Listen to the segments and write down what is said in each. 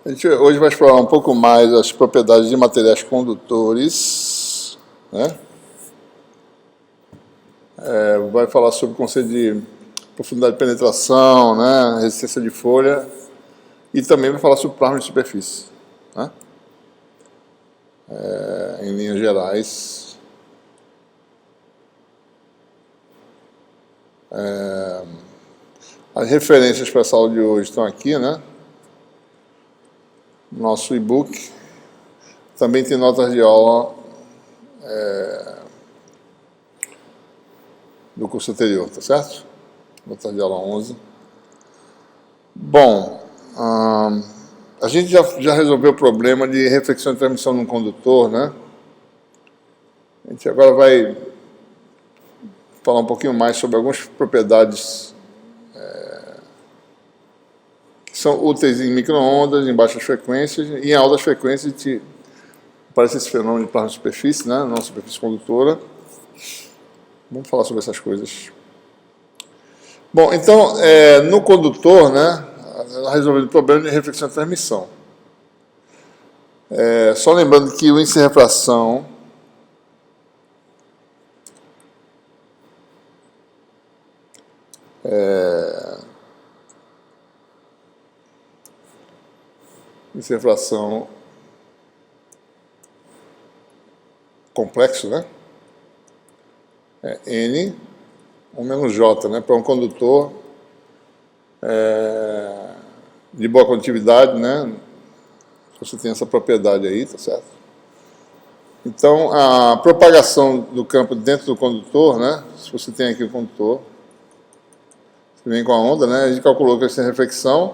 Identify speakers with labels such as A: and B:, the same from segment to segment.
A: A gente hoje vai explorar um pouco mais as propriedades de materiais condutores, né? Vai falar sobre o conceito de profundidade de penetração, né? Resistência de folha, e também vai falar sobre plasma de superfície, né? Em linhas gerais. As referências para essa aula de hoje estão aqui, né? Nosso e-book. Também tem notas de aula do curso anterior, tá certo? Notas de aula 11. Bom, a gente já resolveu o problema de reflexão e transmissão num condutor, né? A gente agora vai falar um pouquinho mais sobre algumas propriedades que são úteis em micro-ondas, em baixas frequências, e em altas frequências aparece esse fenômeno de plasma de superfície, né? Não superfície condutora. Vamos falar sobre essas coisas. Bom, então, no condutor, né, resolvendo o problema de reflexão e transmissão. Só lembrando que o índice de refração complexo, né? N, 1 menos J, né? Para um condutor de boa condutividade, né? Você tem essa propriedade aí, tá certo? Então, a propagação do campo dentro do condutor, né? Se você tem aqui o condutor, você vem com a onda, né? A gente calculou que tem reflexão,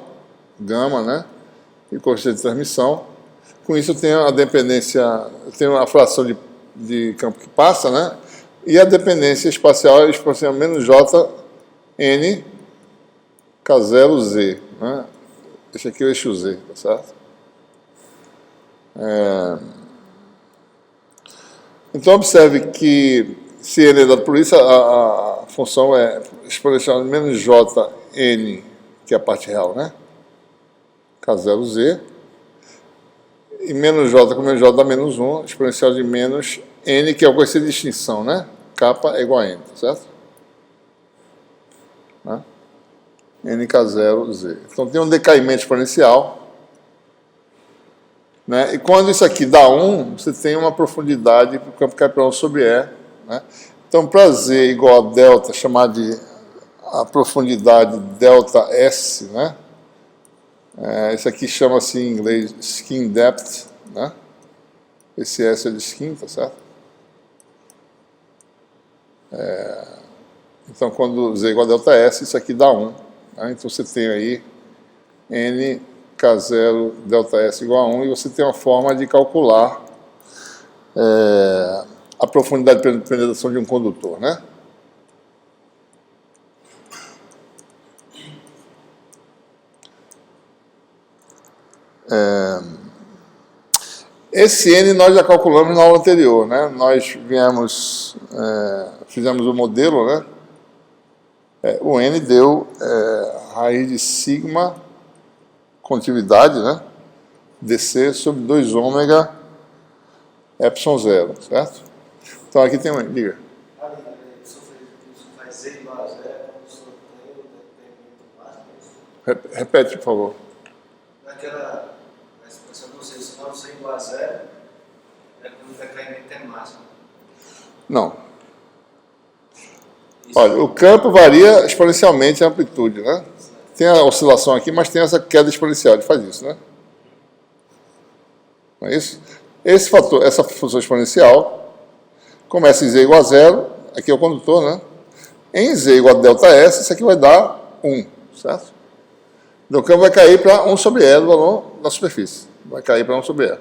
A: gama, né? E coeficiente de transmissão. Com isso, eu tenho a dependência, eu tenho a fração de campo que passa, né? E a dependência espacial é exponencial menos J N K0Z, né? Esse aqui é o eixo Z, tá certo? Então, observe que se N é dado por isso, a função é exponencial menos J N, que é a parte real, né? K0Z. E menos J com menos J dá menos 1, exponencial de menos N, que é o coeficiente de extinção, né? Kappa é igual a N, tá certo? Né? NK0Z. Então tem um decaimento exponencial, né? E quando isso aqui dá 1, você tem uma profundidade, o campo cai para 1 sobre E, né? Então para Z igual a delta, chamar de a profundidade delta S, né? Isso aqui chama-se em inglês skin depth, né? Esse S é de skin, tá certo? Então, quando Z igual a delta S, isso aqui dá 1. Né? Então, você tem aí N K0 delta S igual a 1, e você tem uma forma de calcular a profundidade de penetração de um condutor, né? Esse N nós já calculamos na aula anterior, né? Nós fizemos o modelo, né? O N deu raiz de sigma condutividade, né? DC sobre 2 ômega epsilon 0, certo? Então aqui tem um N, liga.
B: Faz Z igual a 0,
A: Repete, por favor.
B: naquela expressão do Z, se não Z igual a 0, é quando o decaimento é máximo.
A: Não. Olha, o campo varia exponencialmente a amplitude, né? Tem a oscilação aqui, mas tem essa queda exponencial, ele faz isso, né? Não é isso? Esse fator, essa função exponencial, começa em Z igual a 0, aqui é o condutor, né? Em Z igual a delta S, isso aqui vai dar 1, certo? Então o campo vai cair para 1 sobre E do valor da superfície. Vai cair para 1 sobre E.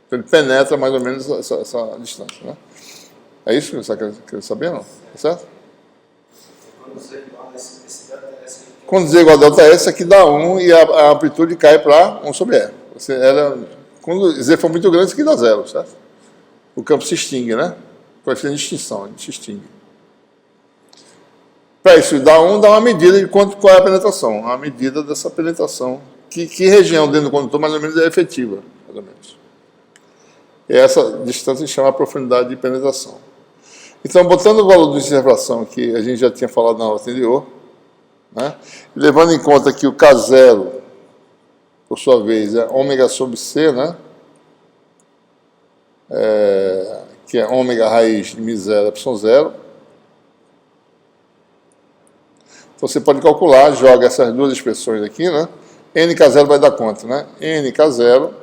A: Então ele penetra mais ou menos essa distância, né? É isso que você quer saber, não? Tá certo? Quando Z igual a delta S, aqui dá 1 e a amplitude cai para 1 sobre E. Quando Z for muito grande, isso aqui dá 0, certo? O campo se extingue, né? Coeficiente de extinção, ele se extingue. Para isso dar 1, dá uma medida de qual é a penetração. Uma medida dessa penetração que região dentro do condutor mais ou menos é efetiva, mais ou menos. E essa distância se chama profundidade de penetração. Então, botando o valor de refração que a gente já tinha falado na aula anterior, né, levando em conta que o K0, por sua vez, é ômega sobre C, né, que é ômega raiz de μ0 ε0. Então, você pode calcular, joga essas duas expressões aqui, né, NK0 vai dar quanto, né? NK0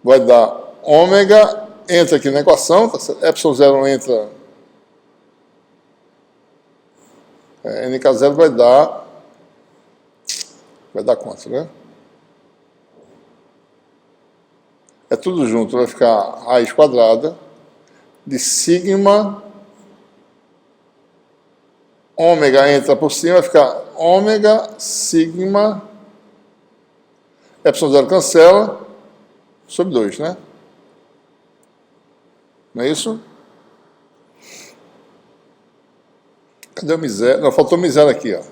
A: vai dar ômega, entra aqui na equação, tá certo? ε0 entra, NK0 vai dar quanto, né? É tudo junto, vai ficar raiz quadrada de sigma, ômega entra por cima, vai ficar ômega, sigma, ε0 cancela, sobre 2, né? Não é isso? Cadê o μ0? Não, faltou μ0 aqui, ó.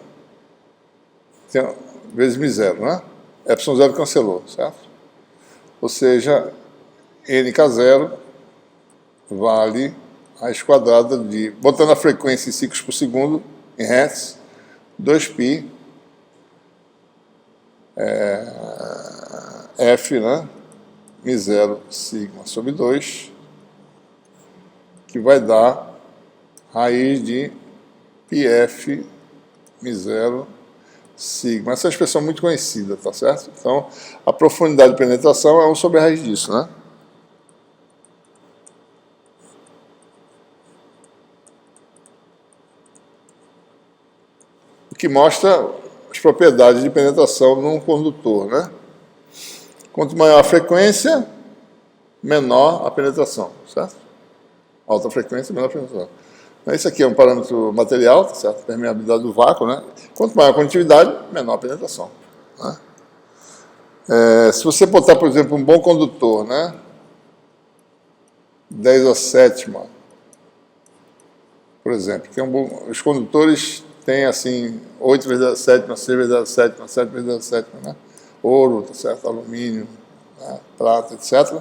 A: Tem, vezes μ0, né? ε0 cancelou, certo? Ou seja, NK0 vale raiz quadrada de, botando a frequência em ciclos por segundo, em hertz, 2π F, né? μ0 sigma sobre 2, que vai dar raiz de πf μ0 sigma. Essa é uma expressão muito conhecida, tá certo? Então, a profundidade de penetração é 1 sobre a raiz disso, né? O que mostra as propriedades de penetração num condutor, né? Quanto maior a frequência, menor a penetração, certo? Alta frequência, menor a penetração. Isso aqui é um parâmetro material, tá certo? Permeabilidade do vácuo, né? Quanto maior a condutividade, menor a penetração, né? Se você botar, por exemplo, um bom condutor, né? 10 a sétima, por exemplo, que é um bom, os condutores têm assim 8 vezes a sétima, 6 vezes a sétima, 7 vezes a sétima, né? Ouro, tá certo? Alumínio, né? Prata, etc.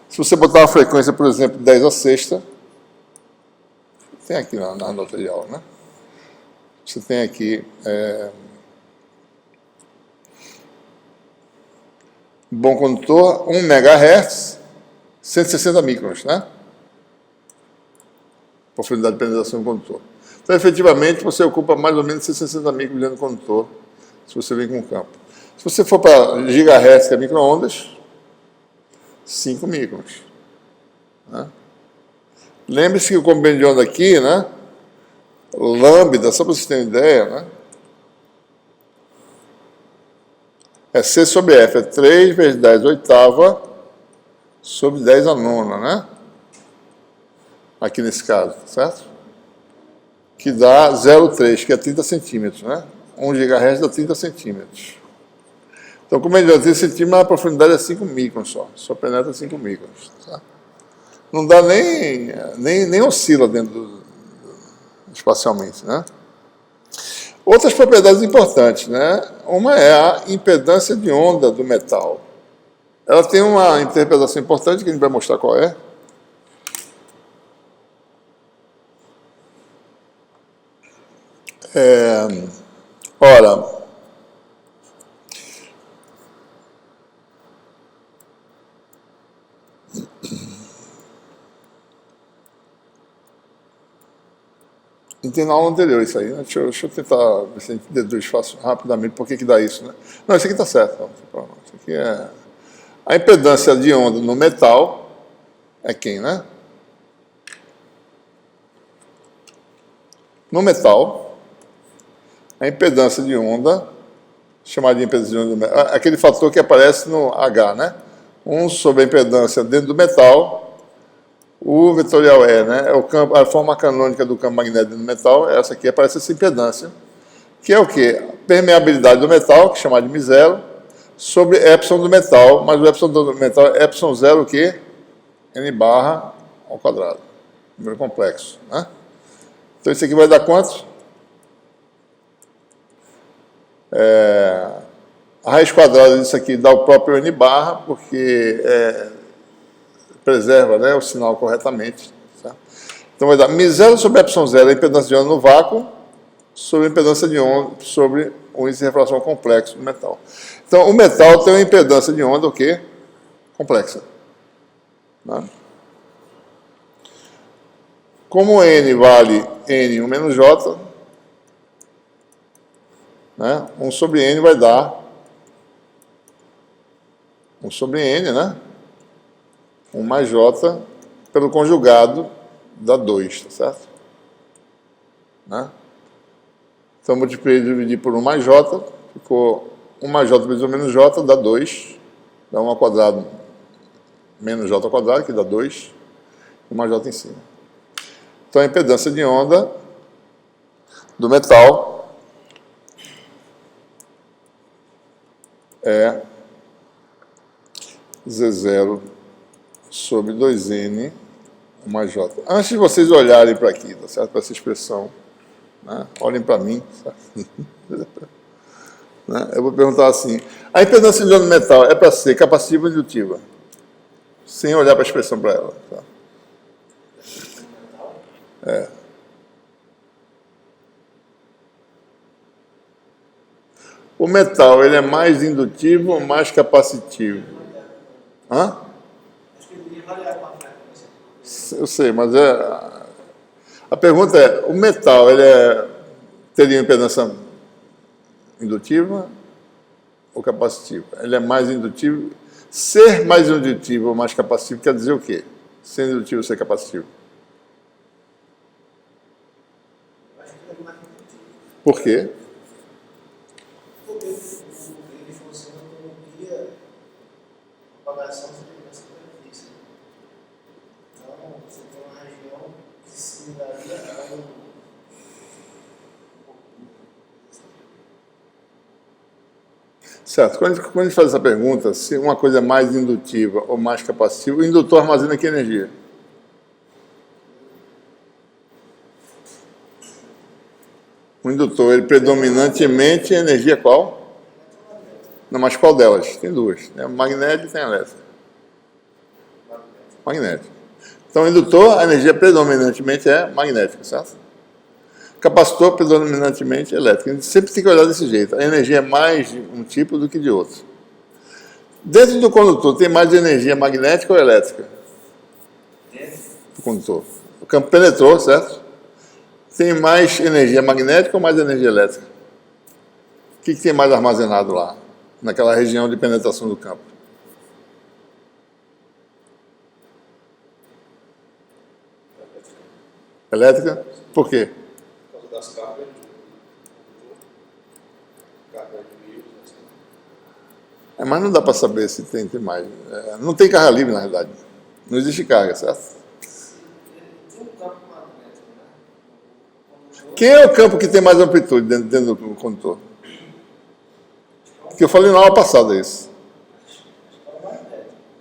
A: Se você botar uma frequência, por exemplo, 10 a sexta, tem aqui na nota de aula, né? Você tem aqui um bom condutor, 1 MHz, 160 microns, né? Profundidade de penetração do condutor. Então, efetivamente, você ocupa mais ou menos 160 microns dentro do condutor, se você vem com o campo. Se você for para gigahertz, que é micro-ondas, 5 microns, né? Lembre-se que o comprimento de onda aqui, né? Lambda, só para vocês terem ideia, né? É C sobre F, é 3 vezes 10 oitava sobre 10 a nona, né? Aqui nesse caso, certo? Que dá 0,3, que é 30 centímetros, né? 1 GHz dá 30 centímetros. Então, como é de 30 centímetros, a profundidade é 5 microns só penetra 5 microns, tá? Não dá nem oscila dentro espacialmente, né? Outras propriedades importantes, né? Uma é a impedância de onda do metal. Ela tem uma interpretação importante que a gente vai mostrar qual é. Ora, tem na aula anterior isso aí, né? Deixa eu tentar ver se a gente deduz fácil, rapidamente por que dá isso, né? Não, isso aqui está certo. Não. Isso aqui é... A impedância de onda no metal é quem, né? No metal, a impedância de onda, chamada de impedância de onda do metal, aquele fator que aparece no H, né? 1 sobre a impedância dentro do metal, o vetorial E, né? É o campo, a forma canônica do campo magnético do metal, essa aqui aparece essa impedância, que é o quê? A permeabilidade do metal, que é chamada de μ0, sobre epsilon do metal, mas o epsilon do metal é ε0 o quê? N barra ao quadrado, número complexo, né? Então isso aqui vai dar quanto? A raiz quadrada disso aqui dá o próprio N barra, porque preserva, né, o sinal corretamente. Certo? Então vai dar μ0 sobre ε0, a impedância de onda no vácuo, sobre a impedância de onda, sobre o índice de refração complexo do metal. Então, o metal tem uma impedância de onda, o quê? Complexa. Né? Como N vale N1 menos J, né, 1 sobre N vai dar 1 sobre N, né? 1 mais J pelo conjugado dá 2, tá certo? Né? Então, multipliquei e dividi por 1 mais J, ficou 1 mais J vezes 1 menos J, dá 2, dá 1 ao quadrado menos J ao quadrado, que dá 2, e 1 mais J em cima. Então, a impedância de onda do metal é Z0 sobre 2N mais J. Antes de vocês olharem para aqui, tá certo? Para essa expressão, né? Olhem para mim, certo? Né? Eu vou perguntar assim, a impedância de onda do metal é para ser capacitiva ou indutiva? Sem olhar para a expressão para ela. Tá? O metal, ele é mais indutivo ou mais capacitivo? Hã?
B: Acho que ele iria variar com a frequência.
A: Eu sei, mas a pergunta é, o metal, ele teria impedância indutiva ou capacitiva? Ele é mais indutivo? Ser mais indutivo ou mais capacitivo quer dizer o quê? Ser indutivo ou ser capacitivo?
B: Eu acho que ele é mais indutivo.
A: Por quê?
B: Porque ele funciona como guia propagação de impedância superfície. Então, você tem uma região que se daria a um.
A: Certo. Quando a gente faz essa pergunta, se uma coisa é mais indutiva ou mais capacitiva, o indutor armazena que energia? O indutor, ele predominantemente é energia qual? Não, mas qual delas? Tem duas. Tem a magnética e tem a elétrica. Magnética. Então, o indutor, a energia predominantemente é magnética, certo? Capacitor, predominantemente elétrico. A gente sempre tem que olhar desse jeito. A energia é mais de um tipo do que de outro. Dentro do condutor, tem mais energia magnética ou elétrica?
B: Dentro.
A: Do condutor. O campo penetrou, certo? Tem mais energia magnética ou mais energia elétrica? O que tem mais armazenado lá, naquela região de penetração do campo? Elétrica? Por quê?
C: Por causa das cargas carga de íons, assim.
A: Mas não dá para saber se tem mais. Não tem carga livre, na realidade. Não existe carga, certo?
B: Tem um campo magnético, né?
A: Quem é o campo que tem mais amplitude dentro do condutor? Que eu falei na aula passada isso.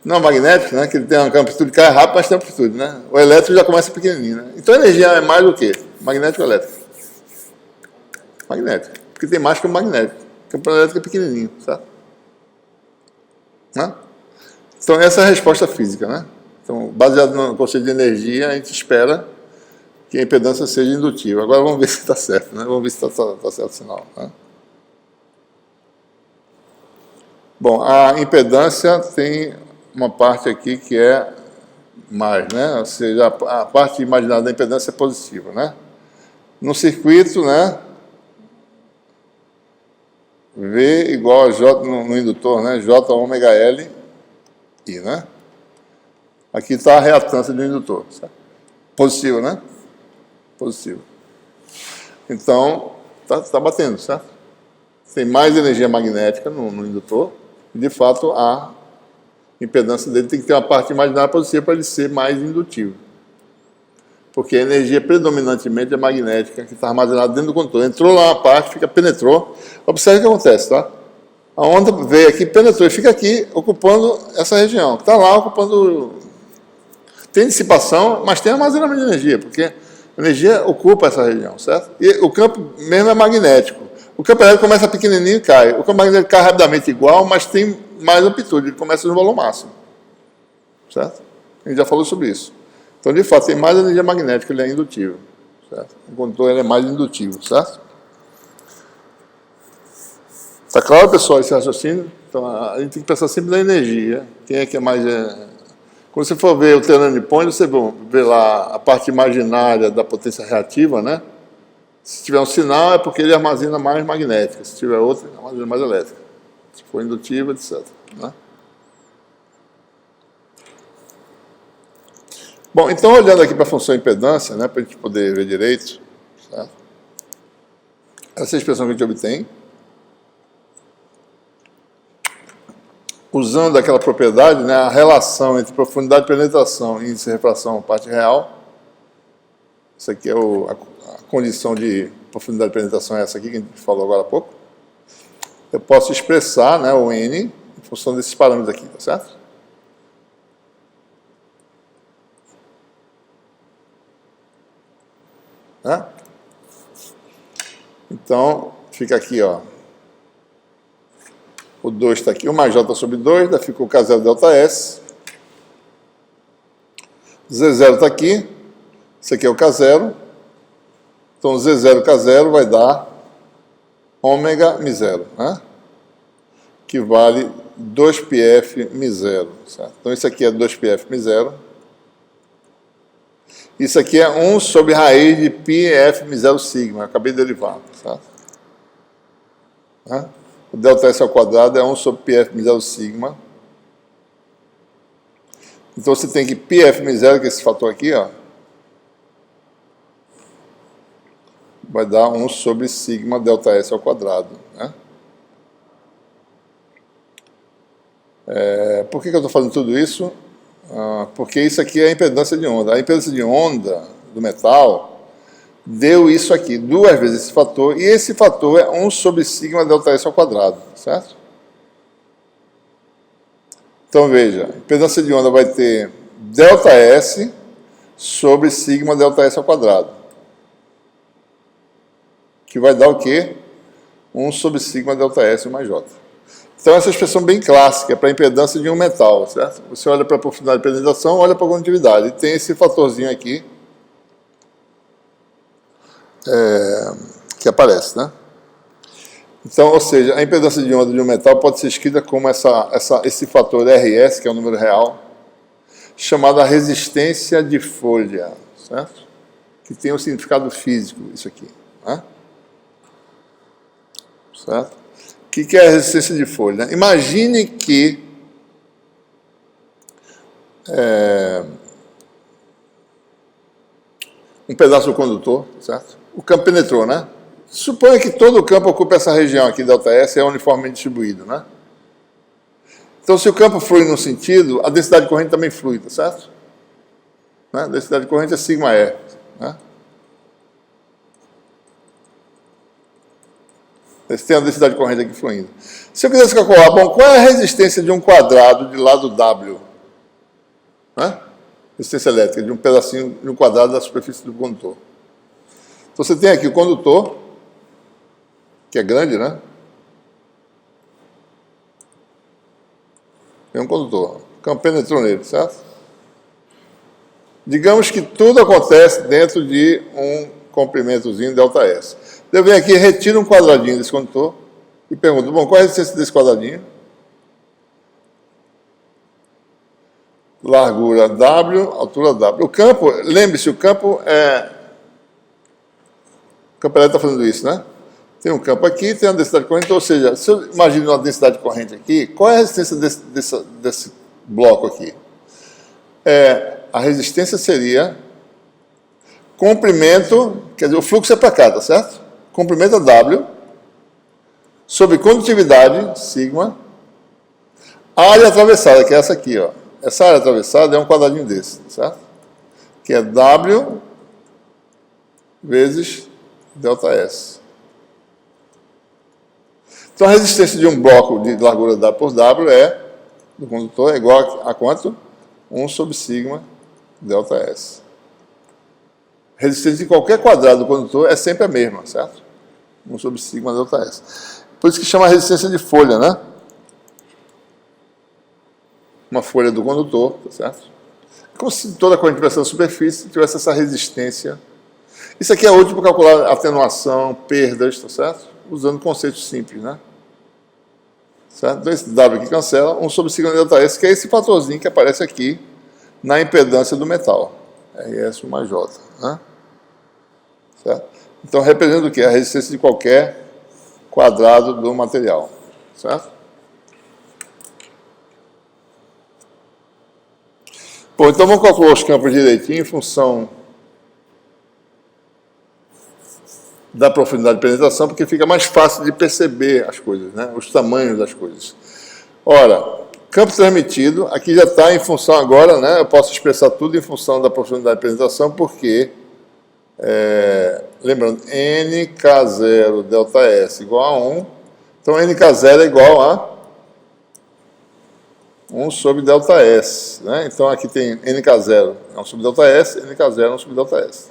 A: Não, magnético, né? Que ele tem uma amplitude que cai rápido, mas tem amplitude, né? O elétrico já começa pequenininho, né? Então a energia é mais do que? Magnético ou elétrico? Magnético. Porque tem mais que o magnético. O campo elétrico é pequenininho, certo? Né? Então essa é a resposta física, né? Então, baseado no conceito de energia, a gente espera que a impedância seja indutiva. Agora vamos ver se está certo, né? Vamos ver se está certo o sinal. Né? Bom, a impedância tem uma parte aqui que é mais, né? Ou seja, a parte imaginada da impedância é positiva, né? No circuito, né? V igual a J no indutor, né? J ômega L I, né? Aqui está a reatância do indutor, certo? Positivo, né? Positivo. Então, tá batendo, certo? Tem mais energia magnética no indutor, e de fato a impedância dele tem que ter uma parte imaginária positiva para ele ser mais indutivo. Porque a energia predominantemente é magnética, que está armazenada dentro do condutor. Entrou lá uma parte, penetrou. Observe o que acontece, tá? A onda veio aqui, penetrou e fica aqui, ocupando essa região. Está lá ocupando... Tem dissipação, mas tem armazenamento de energia, porque a energia ocupa essa região, certo? E o campo mesmo é magnético. O campo elétrico começa pequenininho e cai. O campo magnético cai rapidamente igual, mas tem mais amplitude, ele começa no valor máximo. Certo? A gente já falou sobre isso. Então, de fato, tem mais energia magnética, ele é indutivo. Certo? O condutor ele é mais indutivo, certo? Está claro, pessoal, esse raciocínio? Então, a gente tem que pensar sempre na energia. Quem é que é mais... Quando você for ver o turning point, você vê lá a parte imaginária da potência reativa, né? Se tiver um sinal, é porque ele armazena mais magnética. Se tiver outro, ele armazena mais elétrica. Se for indutiva, etc. Né? Bom, então, olhando aqui para a função impedância, né, para a gente poder ver direito, certo? Essa é a expressão que a gente obtém, usando aquela propriedade, né, a relação entre profundidade de penetração e índice de refração, parte real. Isso aqui é a condição de profundidade de penetração, é essa aqui que a gente falou agora há pouco. Eu posso expressar, né, o N em função desses parâmetros aqui, tá certo? Né? Então, fica aqui, ó. O 2 está aqui, o mais J sobre 2, daí fica o K0 delta S. Z0 está aqui, esse aqui é o K0. Então, Z0, K0 vai dar ômega Mi0, né? Que vale 2πf Mi0. Certo? Então, isso aqui é 2πf Mi0. Isso aqui é 1 sobre raiz de πf Mi0 sigma. Eu acabei de derivar, certo? Né? O delta S ao quadrado é 1 sobre πf Mi0 sigma. Então, você tem que πf Mi0, que é esse fator aqui, ó, vai dar 1 sobre sigma delta S ao quadrado. Né? Por que eu estou falando tudo isso? Porque isso aqui é a impedância de onda. A impedância de onda do metal deu isso aqui, 2 vezes esse fator, e esse fator é 1 sobre sigma delta S ao quadrado, certo? Então, veja, a impedância de onda vai ter delta S sobre sigma delta S ao quadrado, que vai dar o quê? 1 sobre sigma delta S mais J. Então, essa expressão bem clássica para a impedância de um metal, certo? Você olha para a profundidade de penetração, olha para a condutividade, e tem esse fatorzinho aqui, que aparece, né? Então, ou seja, a impedância de onda de um metal pode ser escrita como esse fator RS, que é o número real, chamado a resistência de folha, certo? Que tem um significado físico, isso aqui, né? Certo? O que é a resistência de folha? Né? Imagine que um pedaço do condutor, certo? O campo penetrou, né? Suponha que todo o campo ocupa essa região aqui, delta S, é uniformemente distribuído, né? Então, se o campo flui num sentido, a densidade de corrente também flui, tá certo? Né? A densidade de corrente é sigma E, né? Você tem a densidade de corrente aqui fluindo. Se eu quisesse calcular, bom, qual é a resistência de um quadrado de lado W? Né? Resistência elétrica de um pedacinho, de um quadrado da superfície do condutor. Então, você tem aqui o condutor, que é grande, né? Tem um condutor. O campo penetrou nele, certo? Digamos que tudo acontece dentro de um comprimentozinho delta S. Eu venho aqui, retiro um quadradinho desse condutor e pergunto, bom, qual é a resistência desse quadradinho? Largura W, altura W. O campo, lembre-se, o campo elétrico está fazendo isso, né? Tem um campo aqui, tem uma densidade de corrente, ou seja, se eu imagino uma densidade de corrente aqui, qual é a resistência desse bloco aqui? A resistência seria comprimento, quer dizer, o fluxo é para cá, tá certo? Comprimento a W, sobre condutividade, sigma, área atravessada, que é essa aqui, ó. Essa área atravessada é um quadradinho desse, certo? Que é W vezes delta S. Então, a resistência de um bloco de largura W por W do condutor é igual a quanto? 1 sobre sigma delta S. A resistência de qualquer quadrado do condutor é sempre a mesma, certo? 1 sobre sigma delta S. Por isso que chama a resistência de folha, né? Uma folha do condutor, tá certo? Como se toda a corrente de pressão da superfície tivesse essa resistência. Isso aqui é útil para calcular atenuação, perdas, tá certo? Usando conceitos simples, né? Certo? Então esse W aqui cancela, 1 sobre sigma delta S, que é esse fatorzinho que aparece aqui na impedância do metal. RS mais J, né? Certo? Então representa o quê? A resistência de qualquer quadrado do material, certo? Bom, então vamos calcular os campos direitinho em função da profundidade de penetração, porque fica mais fácil de perceber as coisas, né? Os tamanhos das coisas. Ora, campo transmitido, aqui já está em função agora, né? Eu posso expressar tudo em função da profundidade de penetração, porque, lembrando, NK0 delta S igual a 1, então NK0 é igual a 1 sobre delta S, né? Então aqui tem NK0 é 1 sobre delta S, NK0 é 1 sobre delta S.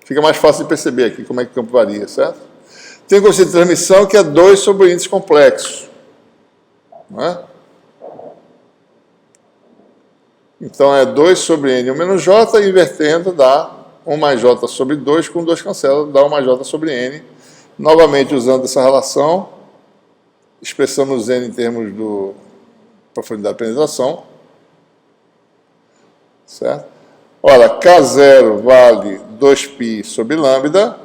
A: Fica mais fácil de perceber aqui como é que o campo varia, certo? Tem o conceito de transmissão que é 2 sobre o índice complexo, não é? Então é 2 sobre N menos J, invertendo dá 1 mais J sobre 2, com 2 cancela, dá 1 mais J sobre N. Novamente usando essa relação, expressamos N em termos do profundidade de penetração, certo? Ora, K0 vale 2π sobre lambda,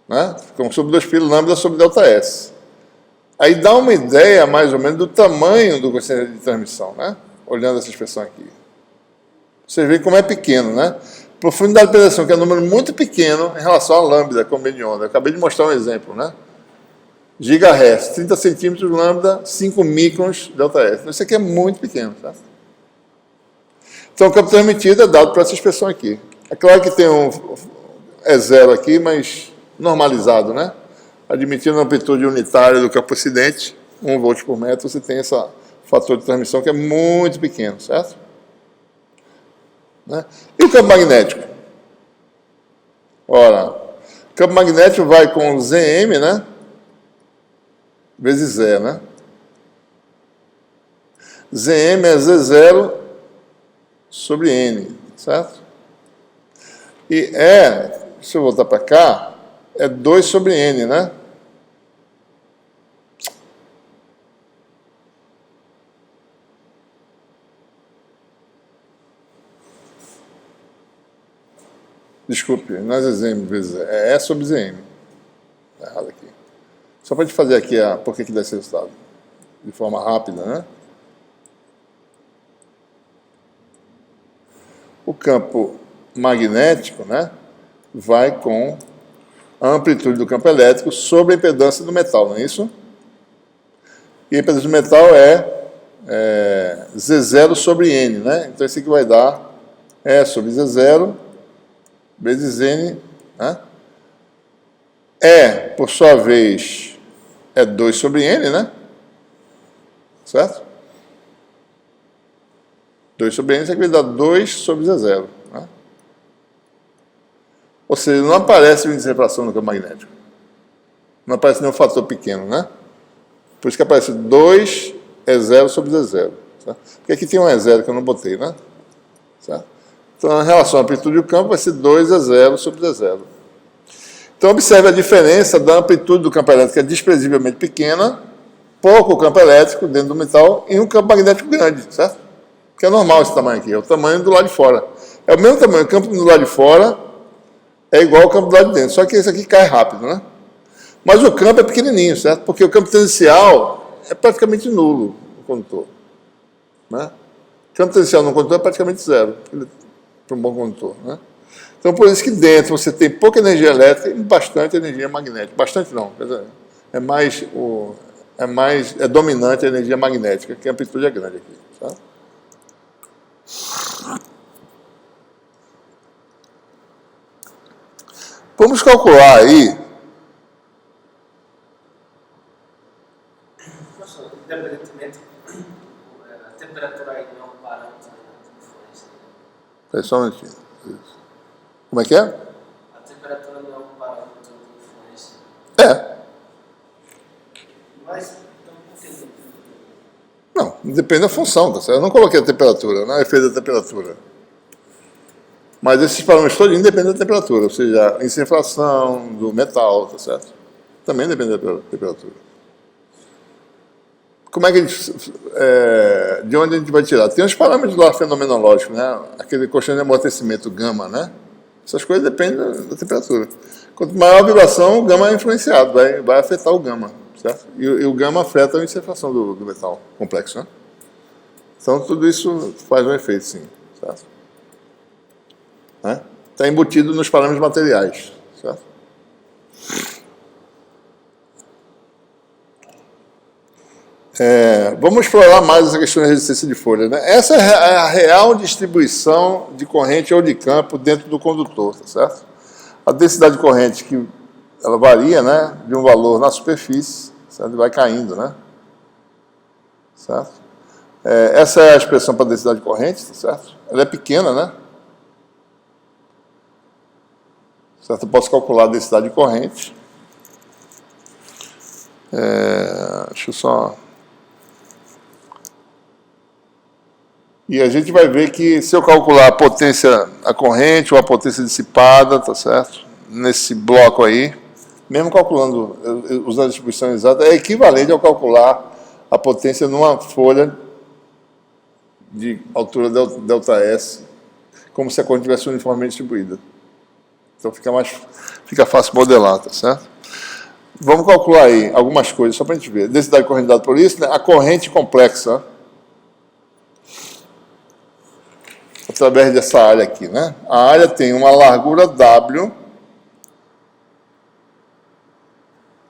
A: né? Ficamos sobre 2π lambda sobre delta S. Aí dá uma ideia, mais ou menos, do tamanho do coeficiente de transmissão, né? Olhando essa expressão aqui. Vocês veem como é pequeno, né? Profundidade de penetração, que é um número muito pequeno em relação a lambda, como meio de onda. Eu acabei de mostrar um exemplo, né? Gigahertz, 30 centímetros lambda, 5 microns delta S. Então, isso aqui é muito pequeno, tá? Então, o campo transmitido é dado por essa expressão aqui. É claro que tem é zero aqui, mas normalizado, né? Admitindo a amplitude unitária do campo incidente, 1 volt por metro, você tem esse fator de transmissão que é muito pequeno, certo? Né? E o campo magnético? Ora, o campo magnético vai com Zm, né? Vezes E, né? Zm é Z0 sobre N, certo? E se eu voltar para cá, é 2 sobre N, né? Desculpe, não é Zm vezes é E sobre Zm. Está errado aqui. Só para a gente fazer aqui por que dá esse resultado. De forma rápida, né? O campo magnético, né, vai com a amplitude do campo elétrico sobre a impedância do metal, não é isso? E a impedância do metal é Z0 sobre N, né? Então, isso aqui vai dar E sobre Z0 vezes N, né? E, por sua vez, é 2 sobre N, né? Certo? 2 sobre N, isso aqui vai dar 2 sobre Z0. Né? Ou seja, não aparece o índice de refração no campo magnético. Não aparece nenhum fator pequeno, né? Por isso que aparece 2 E0 sobre Z0. Certo? Porque aqui tem um E0 que eu não botei, né? Certo? Então, em relação à amplitude do campo, vai ser 2 E0 sobre Z0. Então, observe a diferença da amplitude do campo elétrico, que é desprezivelmente pequena, pouco campo elétrico dentro do metal, e um campo magnético grande, certo? Que é normal esse tamanho aqui, é o tamanho do lado de fora. É o mesmo tamanho, o campo do lado de fora é igual ao campo do lado de dentro, só que esse aqui cai rápido, né? Mas o campo é pequenininho, certo? Porque o campo tangencial é praticamente nulo no condutor. Né? O campo tangencial no condutor é praticamente zero, para um bom condutor, né? Então, por isso que dentro você tem pouca energia elétrica e bastante energia magnética. Bastante não, quer dizer, é dominante a energia magnética, que a amplitude é grande aqui, certo? Vamos calcular aí.
B: Independentemente, a temperatura aí não é um parâmetro de influência.
A: Espera só um minutinho. Isso. Como é que é?
B: A temperatura não é um parâmetro de influência.
A: Depende da função, tá certo? Eu não coloquei a temperatura, não é efeito da temperatura. Mas esses parâmetros todos dependem da temperatura, ou seja, a inflação do metal, tá certo? Também depende da temperatura. Como é que a gente, de onde a gente vai tirar? Tem os parâmetros lá fenomenológicos, né? Aquele colchão de amortecimento gama, né? Essas coisas dependem da temperatura. Quanto maior a vibração, o gama é influenciado, vai afetar o gama, certo? E o gama afeta a inflação do metal complexo, né? Então, tudo isso faz um efeito, sim, certo? Está embutido nos parâmetros materiais, certo? Vamos explorar mais essa questão da resistência de folha, né? Essa é a real distribuição de corrente ou de campo dentro do condutor, tá certo? A densidade de corrente, que ela varia, né, de um valor na superfície, certo? Vai caindo, né? Certo? Essa é a expressão para a densidade de corrente, tá certo? Ela é pequena, né? Certo? Eu posso calcular a densidade de corrente. Deixa eu só... E a gente vai ver que se eu calcular a potência, a corrente ou a potência dissipada, tá certo? Nesse bloco aí, mesmo calculando, usando a distribuição exata, é equivalente ao calcular a potência numa folha de altura ΔS, como se a corrente tivesse uniformemente distribuída. Então fica fácil modelar, tá certo? Vamos calcular aí algumas coisas, só para a gente ver. Densidade de corrente dada por isso, né? A corrente complexa, através dessa área aqui, né? A área tem uma largura W.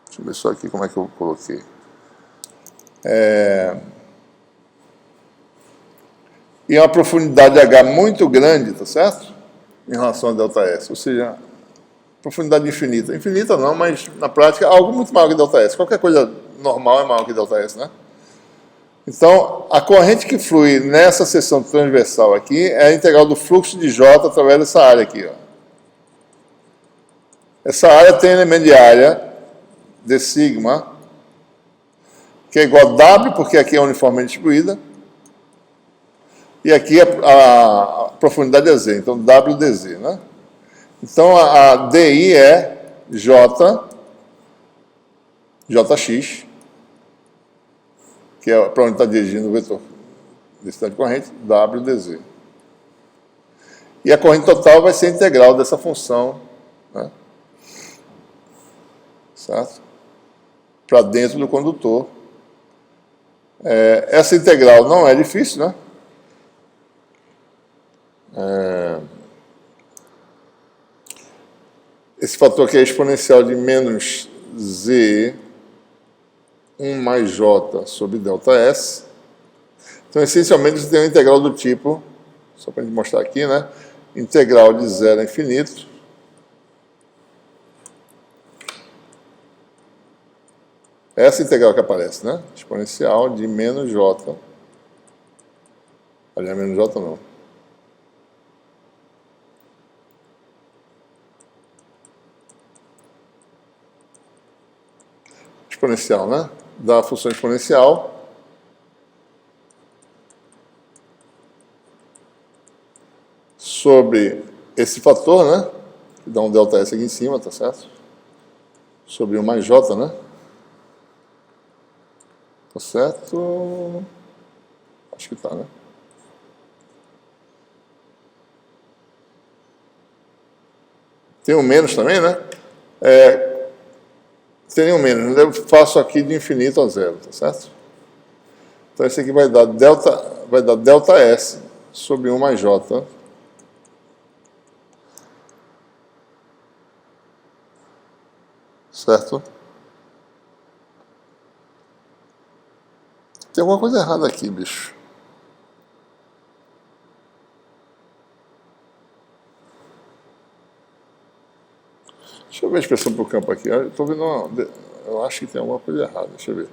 A: Deixa eu ver só aqui como é que eu coloquei. E uma profundidade H muito grande, tá certo? Em relação a ΔS, ou seja, profundidade infinita. Infinita não, mas na prática algo muito maior que ΔS. Qualquer coisa normal é maior que ΔS, né? Então, a corrente que flui nessa seção transversal aqui é a integral do fluxo de J através dessa área aqui, ó. Essa área tem elemento de área de sigma, que é igual a W, porque aqui é uniformemente distribuída, e aqui a profundidade é Z, então W dZ, né? Então, a DI é Jx, que é para onde está dirigindo o vetor densidade de corrente, W dZ. E a corrente total vai ser integral dessa função, né? Certo? Para dentro do condutor. Essa integral não é difícil, né? Esse fator aqui é exponencial de menos Z 1 mais J sobre ΔS. Então, essencialmente, você tem uma integral do tipo, só para a gente mostrar aqui, né? Integral de 0 a infinito. Essa integral que aparece, né? Exponencial de menos J. Aliás, menos J não. Exponencial, né? Da função exponencial sobre esse fator, né? Que dá um ΔS aqui em cima, tá certo? Sobre 1 mais J, né? Tá certo? Acho que tá, né? Tem um menos também, né? Tem um menos. Eu faço aqui de infinito a zero, tá certo? Então, esse aqui vai dar ΔS sobre 1 mais J. Certo? Tem alguma coisa errada aqui, bicho. Deixa eu ver a expressão para o campo aqui. Eu estou vendo eu acho que tem alguma coisa errada. Deixa eu ver.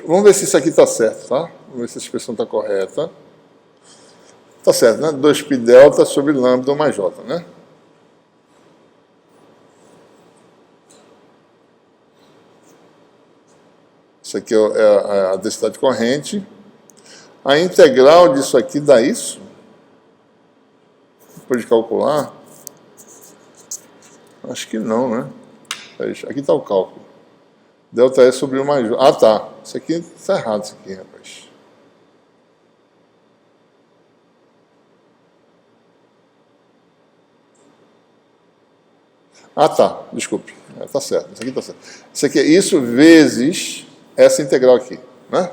A: Vamos ver se isso aqui está certo, tá? Vamos ver se a expressão está correta. Está certo, né? 2π delta sobre lambda mais J, né? Isso aqui é a densidade corrente. A integral disso aqui dá isso? Depois de calcular? Acho que não, né? Aqui está o cálculo. Delta S sobre 1 mais J. Ah, tá. Isso aqui está errado, isso aqui, rapaz. Ah, tá. Desculpe. Está certo. Isso aqui está certo. Isso aqui é isso vezes essa integral aqui, né?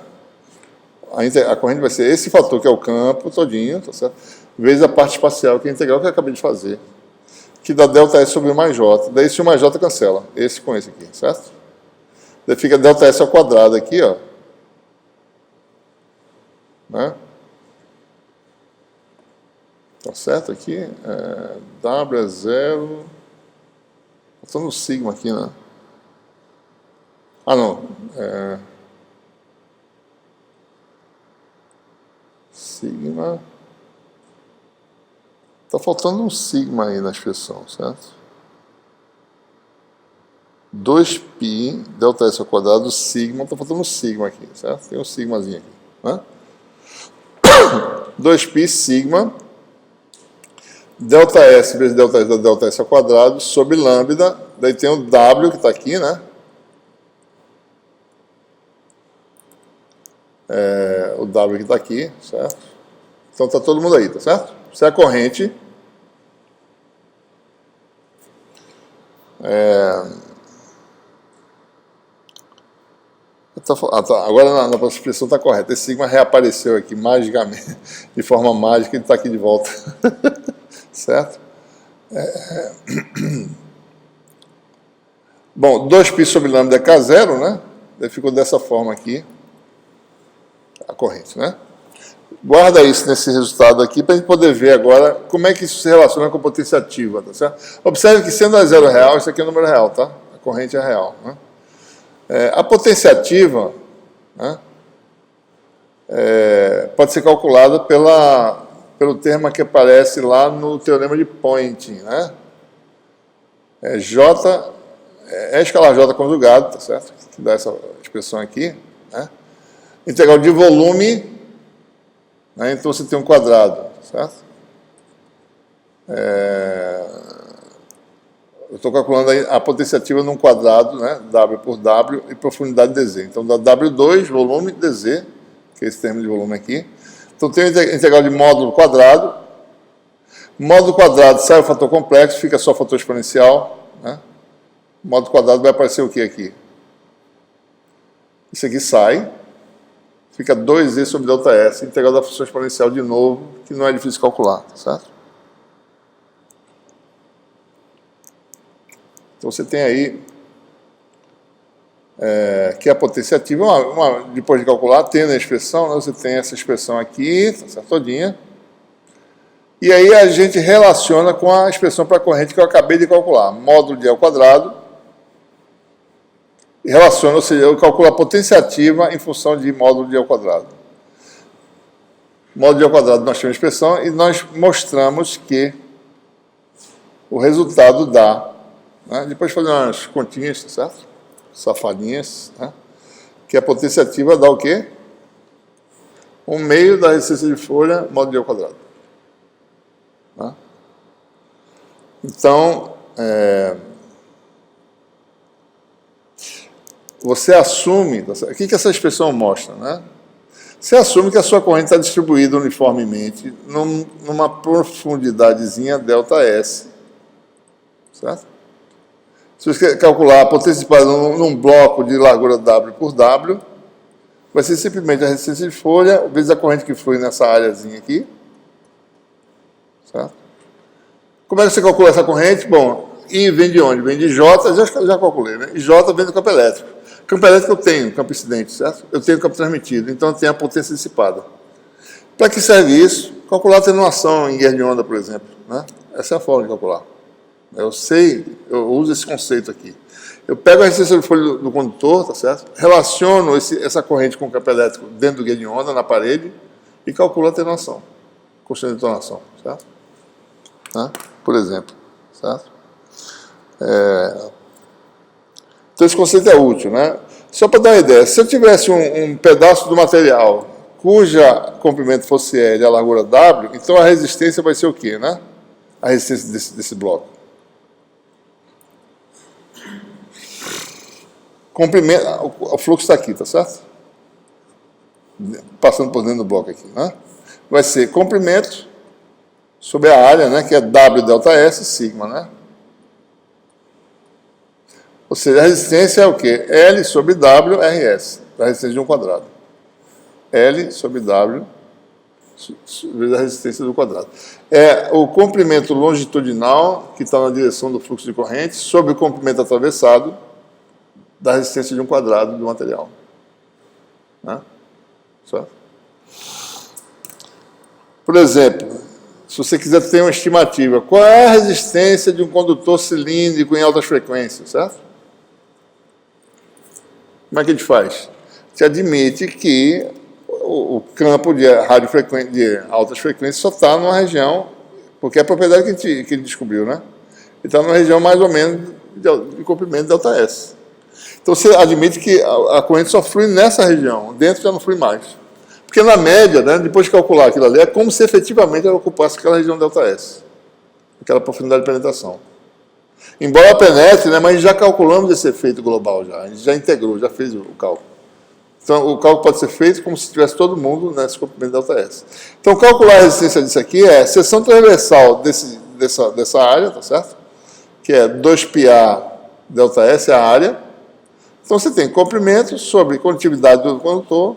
A: A corrente vai ser esse fator, que é o campo todinho, tá certo? Vezes a parte espacial, que é a integral que eu acabei de fazer, que dá delta S sobre 1 mais J. Daí esse 1 mais J cancela, esse com esse aqui, certo? Daí fica delta S ao quadrado aqui, ó. Né? Tá certo aqui? W é 0. Estou no sigma aqui, né? Ah, não. Sigma. Está faltando um sigma aí na expressão, certo? 2π, delta S ao quadrado, sigma, está faltando um sigma aqui, certo? Tem um sigmazinho aqui, né? 2π sigma, delta S vezes delta S da delta S ao quadrado, sobre lambda, daí tem o W que está aqui, né? O W que está aqui, certo? Então está todo mundo aí, tá certo? Isso é a corrente. Agora na expressão está correta. Esse sigma reapareceu aqui magicamente, de forma mágica, ele está aqui de volta. Certo? Bom, 2π sobre lambda é K0, né? Daí ficou dessa forma aqui a corrente, né? Guarda isso nesse resultado aqui para a gente poder ver agora como é que isso se relaciona com a potência ativa, tá certo? Observe que sendo a zero real, isso aqui é o número real, tá? A corrente é real, né? A potência ativa, né, pode ser calculada pelo termo que aparece lá no teorema de Poynting, né? J, escalar J conjugado, tá certo? Que dá essa expressão aqui, né? Integral de volume, né? Então você tem um quadrado, certo? Eu estou calculando a potência ativa num quadrado, né? W por W e profundidade dz. Então dá W2, volume, dz, que é esse termo de volume aqui. Então tem a integral de módulo quadrado. Módulo quadrado sai o fator complexo, fica só o fator exponencial, né? Módulo quadrado vai aparecer o que aqui? Isso aqui sai. Fica 2e sobre delta S, integral da função exponencial de novo, que não é difícil calcular, tá certo? Então você tem aí que a potência ativa, depois de calcular, tendo a expressão, né, você tem essa expressão aqui, tá certo, todinha, e aí a gente relaciona com a expressão para a corrente que eu acabei de calcular, módulo de E ao quadrado, e relaciona, ou seja, eu calculo a potência ativa em função de módulo de E ao quadrado. Módulo de E ao quadrado nós temos expressão e nós mostramos que o resultado dá, né? Depois de fazer umas continhas, tá certo? Safadinhas, né? Que a potência ativa dá o quê? 1/2 da resistência de folha módulo de E ao quadrado. Tá? Então, você assume, o que essa expressão mostra, né? Você assume que a sua corrente está distribuída uniformemente numa profundidadezinha ΔS, certo? Se você calcular a potência dissipada num bloco de largura W por W, vai ser simplesmente a resistência de folha vezes a corrente que flui nessa áreazinha aqui, certo? Como é que você calcula essa corrente? Bom, I vem de onde? Vem de J, já calculei, né? E J vem do campo elétrico. Campo elétrico eu tenho, campo incidente, certo? Eu tenho campo transmitido, então eu tenho a potência dissipada. Para que serve isso? Calcular a atenuação em guerra de onda, por exemplo, né? Essa é a forma de calcular. Eu uso esse conceito aqui. Eu pego a resistência de folha do condutor, tá certo? Relaciono essa corrente com o campo elétrico dentro do guia de onda, na parede, e calculo a atenuação, constante de detonação, certo? Né? Por exemplo, certo? Então esse conceito é útil, né? Só para dar uma ideia, se eu tivesse um pedaço do material cuja comprimento fosse L e a largura W, então a resistência vai ser o quê, né? A resistência desse bloco. Comprimento, o fluxo está aqui, tá certo? Passando por dentro do bloco aqui, né? Vai ser comprimento sobre a área, né? Que é W delta S, sigma, né? Ou seja, a resistência é o quê? L sobre W RS, a resistência de um quadrado. L sobre W vezes a resistência do quadrado. É o comprimento longitudinal, que está na direção do fluxo de corrente, sobre o comprimento atravessado da resistência de um quadrado do material. Né? Certo? Por exemplo, se você quiser ter uma estimativa, qual é a resistência de um condutor cilíndrico em altas frequências, certo? Como é que a gente faz? Você admite que o campo de radiofrequência, de altas frequências só está numa região, porque é a propriedade que ele descobriu, né? Ele está numa região mais ou menos de comprimento delta S. Então você admite que a corrente só flui nessa região, dentro já não flui mais. Porque na média, né, depois de calcular aquilo ali, é como se efetivamente ela ocupasse aquela região delta S, aquela profundidade de penetração. Embora penetre, né, mas já calculamos esse efeito global, a gente já integrou, já fez o cálculo. Então, o cálculo pode ser feito como se tivesse todo mundo nesse comprimento delta S. Então, calcular a resistência disso aqui é a seção transversal dessa área, tá certo? Que é 2πa delta S, é a área. Então, você tem comprimento sobre condutividade do condutor,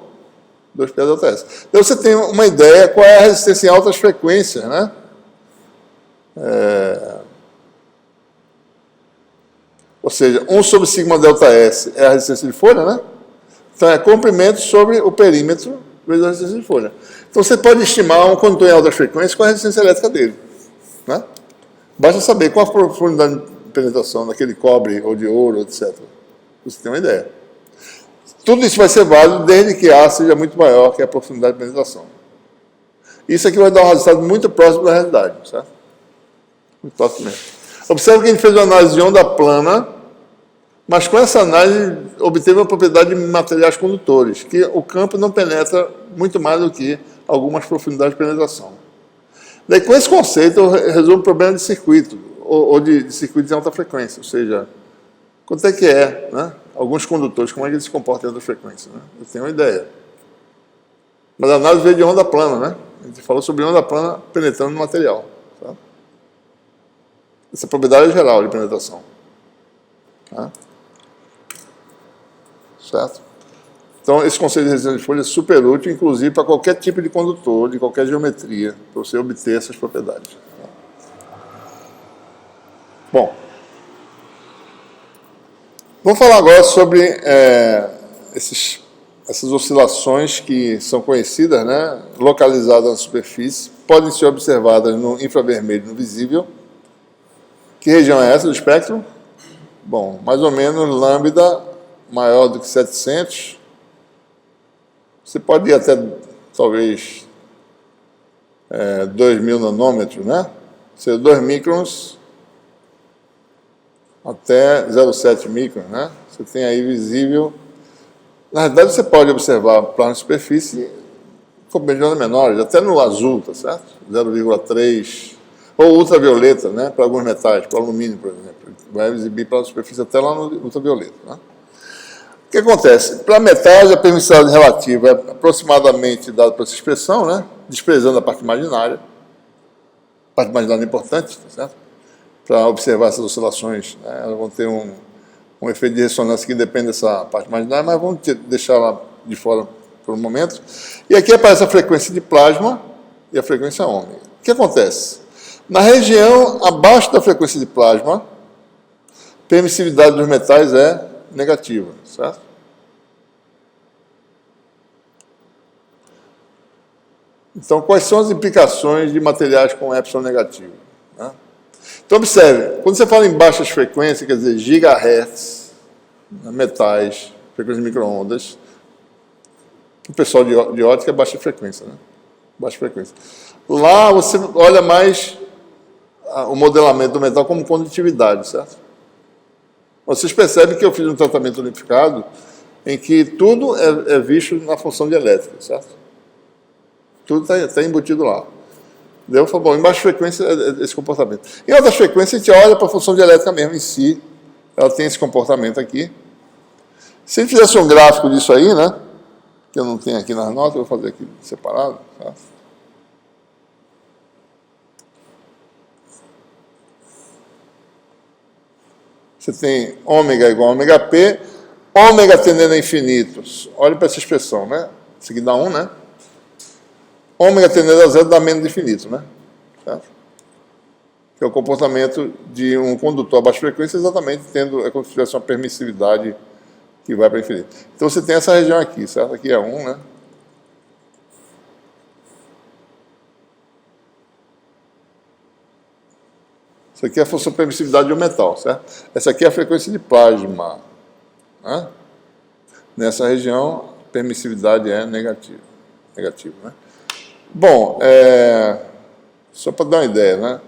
A: 2π delta S. Então, você tem uma ideia qual é a resistência em altas frequências, né? Ou seja, 1 sobre sigma delta S é a resistência de folha, né? Então, é comprimento sobre o perímetro vezes a resistência de folha. Então, você pode estimar um condutor em altas frequências com a resistência elétrica dele. Né? Basta saber qual a profundidade de penetração daquele cobre ou de ouro, etc. Você tem uma ideia. Tudo isso vai ser válido desde que A seja muito maior que a profundidade de penetração. Isso aqui vai dar um resultado muito próximo da realidade. Certo? Muito próximo mesmo. Observe que a gente fez uma análise de onda plana, mas com essa análise obteve a propriedade de materiais condutores, que o campo não penetra muito mais do que algumas profundidades de penetração. Daí, com esse conceito, eu resolvo um problema de circuito, ou de circuitos em alta frequência, ou seja, quanto é que né? Alguns condutores, como é que eles se comportam em alta frequência? Né? Eu tenho uma ideia. Mas a análise veio de onda plana, né? A gente falou sobre onda plana penetrando no material. Tá? Essa propriedade é geral de penetração. Tá? Certo? Então, esse conceito de resistência de folha é super útil, inclusive para qualquer tipo de condutor, de qualquer geometria, para você obter essas propriedades. Bom, vamos falar agora sobre essas oscilações que são conhecidas, né, localizadas na superfície, podem ser observadas no infravermelho e no visível. Que região é essa do espectro? Bom, mais ou menos lambda maior do que 700. Você pode ir até, talvez, 2.000 nanômetros, né? Ou seja, 2 microns até 0,7 microns, né? Você tem aí visível. Na verdade, você pode observar plano de superfície com medianas menores, até no azul, tá certo? 0,3. Ou ultravioleta, né? Para alguns metais, para o alumínio, por exemplo. Vai exibir plano de superfície até lá no ultravioleta, né? O que acontece? Para metais, a permissividade relativa é aproximadamente dada por essa expressão, né? Desprezando a parte imaginária. A parte imaginária é importante, tá certo? Para observar essas oscilações, né? Elas vão ter um efeito de ressonância que depende dessa parte imaginária, mas vamos deixar lá de fora por um momento. E aqui aparece a frequência de plasma e a frequência ômega. O que acontece? Na região abaixo da frequência de plasma, a permissividade dos metais é negativa, certo? Então, quais são as implicações de materiais com epsilon negativo? Né? Então, observe, quando você fala em baixas frequências, quer dizer, gigahertz, metais, frequências de micro-ondas, o pessoal de ótica é baixa frequência, né? Baixa frequência. Lá você olha mais o modelamento do metal como condutividade, certo? Vocês percebem que eu fiz um tratamento unificado em que tudo é visto na função de elétrica, certo? Tudo está embutido lá. Eu falo, bom, em baixa frequência é esse comportamento. Em altas frequências, a gente olha para a função dielétrica mesmo em si. Ela tem esse comportamento aqui. Se a gente fizesse um gráfico disso aí, né? Que eu não tenho aqui nas notas, eu vou fazer aqui separado. Tá? Você tem ômega igual a ômega P, ômega tendendo a infinitos. Olha para essa expressão, né? Isso aqui dá 1, né? Ômega tendendo a zero dá menos de infinito, né? Certo? Que é o comportamento de um condutor a baixa frequência, exatamente tendo, é como se tivesse uma permissividade que vai para infinito. Então você tem essa região aqui, certo? Aqui é 1, né? Isso aqui é a função de permissividade de um metal, certo? Essa aqui é a frequência de plasma, né? Nessa região, a permissividade é negativa. Negativo, né? Bom, só para dar uma ideia, né?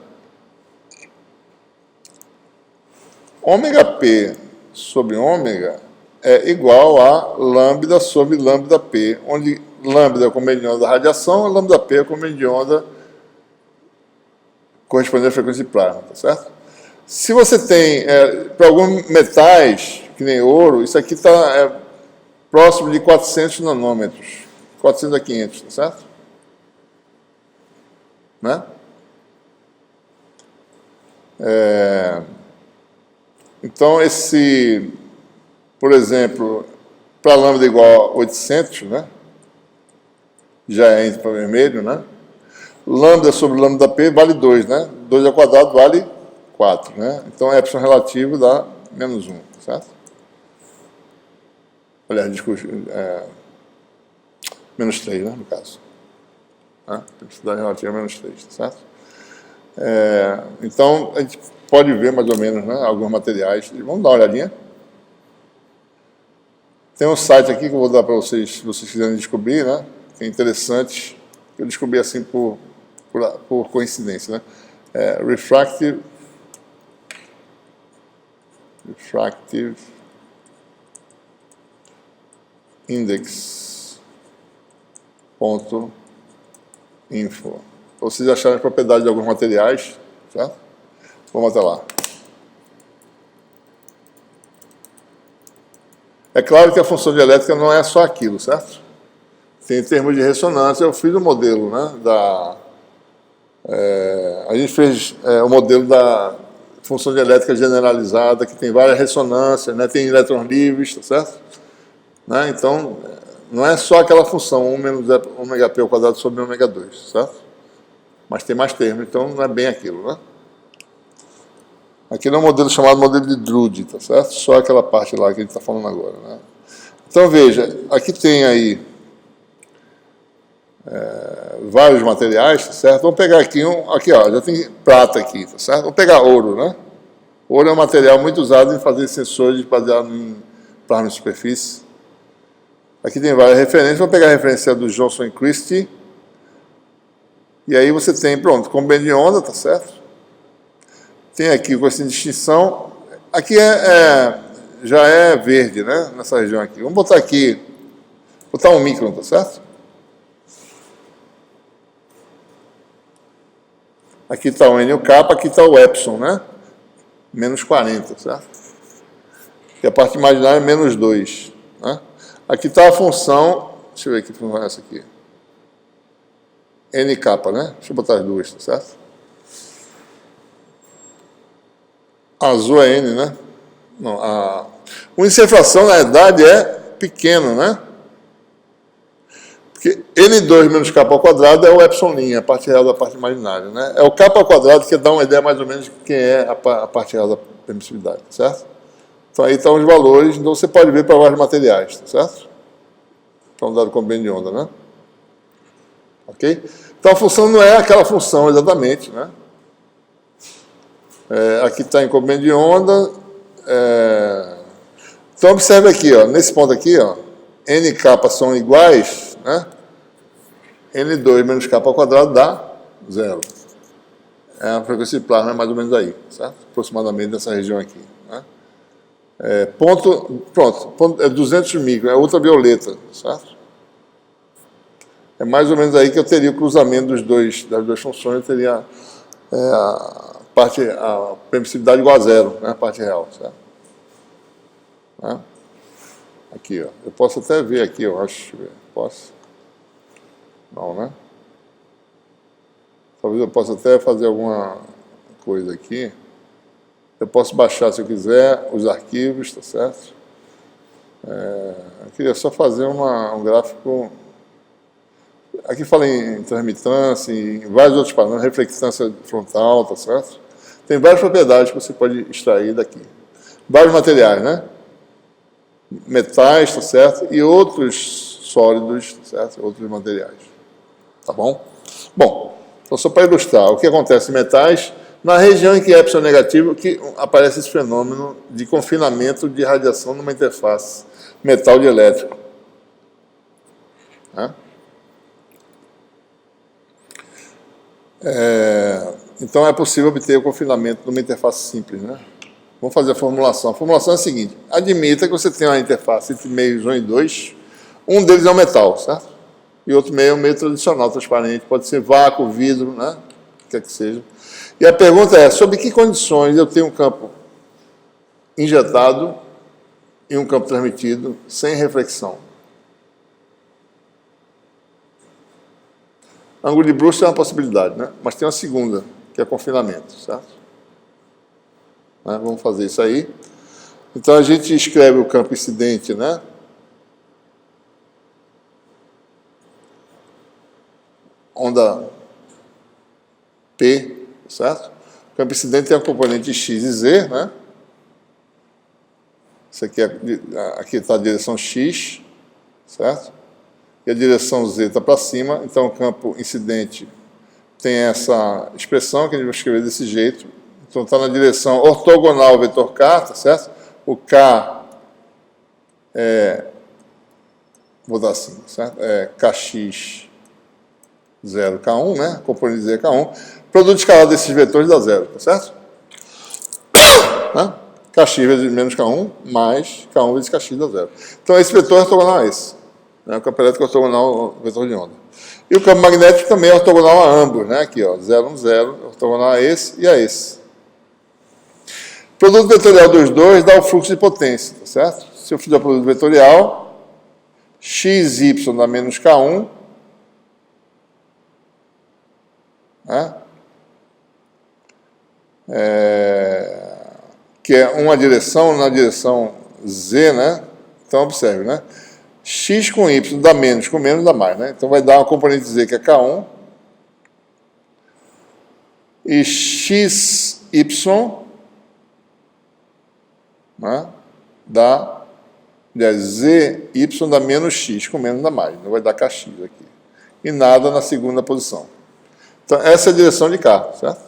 A: Ômega P sobre ômega é igual a lambda sobre lambda P, onde lambda é o comprimento de onda da radiação, e lambda P é o comprimento de onda correspondente à frequência de plasma, tá certo? Se você tem, para alguns metais, que nem ouro, isso aqui está próximo de 400 nanômetros, 400 a 500, tá certo? Né? Então, por exemplo, para lambda igual a 800, né? Já é infravermelho, né? Lambda sobre lambda P vale 2, né? 2 ao quadrado vale 4, né? Então, epsilon relativo dá menos 1, certo? Aliás, desculpa, menos 3, né, no caso. Permissividade relativa é menos 3, certo? Então, a gente pode ver mais ou menos, né, alguns materiais. Vamos dar uma olhadinha. Tem um site aqui que eu vou dar para vocês, se vocês quiserem descobrir, né? Que é interessante. Eu descobri assim por coincidência, né? Refractive Index.info. Vocês acharam as propriedades de alguns materiais, certo? Vamos até lá. É claro que a função dielétrica não é só aquilo, certo? Tem termos de ressonância. Eu fiz o modelo, né, a gente fez o modelo da função dielétrica generalizada, que tem várias ressonâncias, né, tem elétrons livres, tá certo? Né, então, não é só aquela função 1 menos ômega P ao quadrado sobre ômega 2, certo? Mas tem mais termos, então não é bem aquilo, né? Aqui é um modelo chamado modelo de Drude, tá certo? Só aquela parte lá que a gente está falando agora, né? Então, veja, aqui tem aí vários materiais, tá certo? Vamos pegar aqui aqui, ó, já tem prata aqui, tá certo? Vamos pegar ouro, né? Ouro é um material muito usado em fazer sensores baseados em plasma de superfície. Aqui tem várias referências. Vamos pegar a referência do Johnson e Christie. E aí você tem, pronto, comprimento de onda, tá certo? Tem aqui com essa distinção. Aqui já é verde, né? Nessa região aqui. Vamos botar aqui, botar 1 micron, tá certo? Aqui está o N e o K, aqui está o epsilon, né? Menos 40, certo? E a parte imaginária é menos 2, né? Aqui está a função, deixa eu ver que função é essa aqui. NK, né? Deixa eu botar as duas, tá certo? A azul é N, né? Não, o índice de refração, na verdade, é pequeno, né? Porque N2 menos K ao quadrado é o epsilon, a parte real da parte imaginária, né? É o K ao quadrado que dá uma ideia mais ou menos de quem é a parte real da permissividade, certo? Então aí estão os valores, então você pode ver para vários materiais, tá certo? Para um dado comprimento de onda, né? Ok? Então a função não é aquela função exatamente, né? Aqui está em comprimento de onda. Então observe aqui, ó, nesse ponto aqui, ó, N e K são iguais, né? N2 menos K ao quadrado dá 0. A frequência de plasma é mais ou menos aí, certo? Aproximadamente nessa região aqui, né? Pronto, ponto, 200 micron, é ultravioleta, certo? É mais ou menos aí que eu teria o cruzamento das duas funções, eu teria a permissividade igual a zero, né, a parte real, certo? Né? Aqui, ó. Eu posso até ver aqui, eu acho. Posso? Não, né? Talvez eu possa até fazer alguma coisa aqui. Eu posso baixar, se eu quiser, os arquivos, tá certo? Eu queria só fazer um gráfico. Aqui fala em intermitância, em vários outros padrões, reflectância frontal, tá certo? Tem várias propriedades que você pode extrair daqui. Vários materiais, né? Metais, tá certo? E outros sólidos, tá certo? Outros materiais. Tá bom? Bom, então só para ilustrar, o que acontece em metais, na região em que epsilon é negativo, que aparece esse fenômeno de confinamento de radiação numa interface metal de elétrico. Né? Então é possível obter o confinamento numa interface simples, né? Vamos fazer a formulação. A formulação é a seguinte: admita que você tem uma interface entre meios 1 e 2, um deles é um metal, certo? E outro meio é um meio tradicional, transparente, pode ser vácuo, vidro, né? O que quer que seja. E a pergunta é, sob que condições eu tenho um campo injetado e um campo transmitido sem reflexão? Ângulo de Brewster é uma possibilidade, né? Mas tem uma segunda, que é confinamento, certo? Né? Vamos fazer isso aí. Então a gente escreve o campo incidente, né? Onda P, certo? O campo incidente tem a componente x e z, né? Isso aqui está a direção x, certo? E a direção z está para cima, então o campo incidente tem essa expressão que a gente vai escrever desse jeito. Então está na direção ortogonal ao vetor k, tá certo? O k vou dar assim, certo? É kx 0, k1, né? Componente z é k1. Produto escalar desses vetores dá zero, tá certo? Né? Kx vezes menos k1 mais k1 vezes kx dá zero. Então esse vetor é ortogonal a esse. Né? O campo elétrico é ortogonal ao vetor de onda. E o campo magnético também é ortogonal a ambos, né? Aqui, ó, 0, 1, 0, ortogonal a esse e a esse. O produto vetorial dos dois dá o fluxo de potência, tá certo? Se eu fizer o produto vetorial, xy dá menos k1, né? Que é uma direção na direção z, né? Então observe, né? X com y dá menos, com menos dá mais, né? Então vai dar uma componente z que é k1 e xy, né? Dá zy dá menos x, com menos dá mais, não vai dar kx aqui. E nada na segunda posição. Então essa é a direção de k, certo?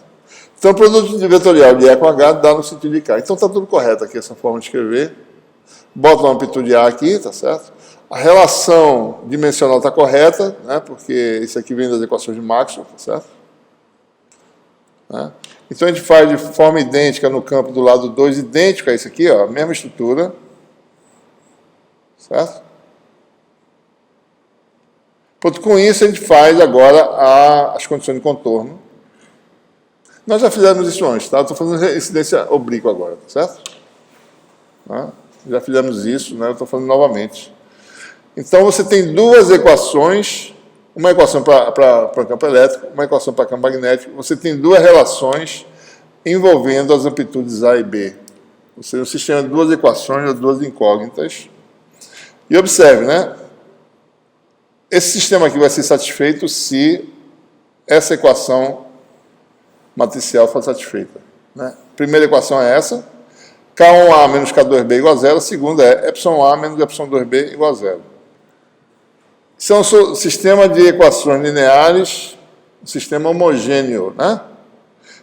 A: Então o produto vetorial de E com H dá no sentido de k. Então está tudo correto aqui, essa forma de escrever. Bota uma amplitude A aqui, tá certo? A relação dimensional está correta, né? Porque isso aqui vem das equações de Maxwell, tá certo? Né? Então a gente faz de forma idêntica no campo do lado 2, idêntico a isso aqui, ó, mesma estrutura, certo? Pronto, com isso a gente faz agora as condições de contorno. Nós já fizemos isso antes, tá? Estou fazendo incidência oblíqua agora, tá certo? Né? Já fizemos isso, né? Eu estou falando novamente. Então você tem duas equações, uma equação para campo elétrico, uma equação para campo magnético. Você tem duas relações envolvendo as amplitudes A e B. Ou seja, um sistema de duas equações ou duas incógnitas. E observe, né? Esse sistema aqui vai ser satisfeito se essa equação matricial for satisfeita. Né? A primeira equação é essa. K1A menos K2B igual a zero. A segunda é εA menos ε2B igual a zero. Isso é um sistema de equações lineares, um sistema homogêneo, né?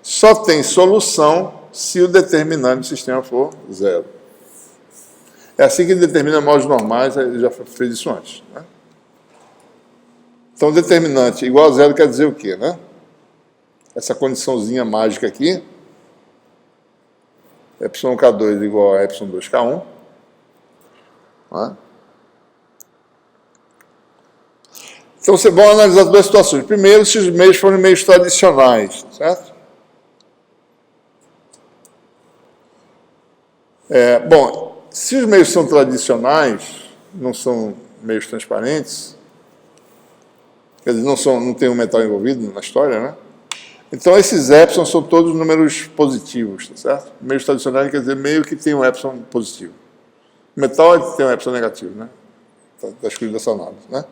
A: Só tem solução se o determinante do sistema for zero. É assim que determina modos normais, ele já fez isso antes. Né? Então, determinante igual a zero quer dizer o quê, né? Essa condiçãozinha mágica aqui, εK2 igual a ε2K1, né? Então, você vai analisar duas situações. Primeiro, se os meios forem meios tradicionais, certo? Bom, se os meios são tradicionais, não são meios transparentes, quer dizer, não tem um metal envolvido na história, né? Então, esses epsilon são todos números positivos, tá certo? Meios tradicionais quer dizer meio que tem um epsilon positivo. Metal tem um epsilon negativo, né? Está escrito dessa análise, né?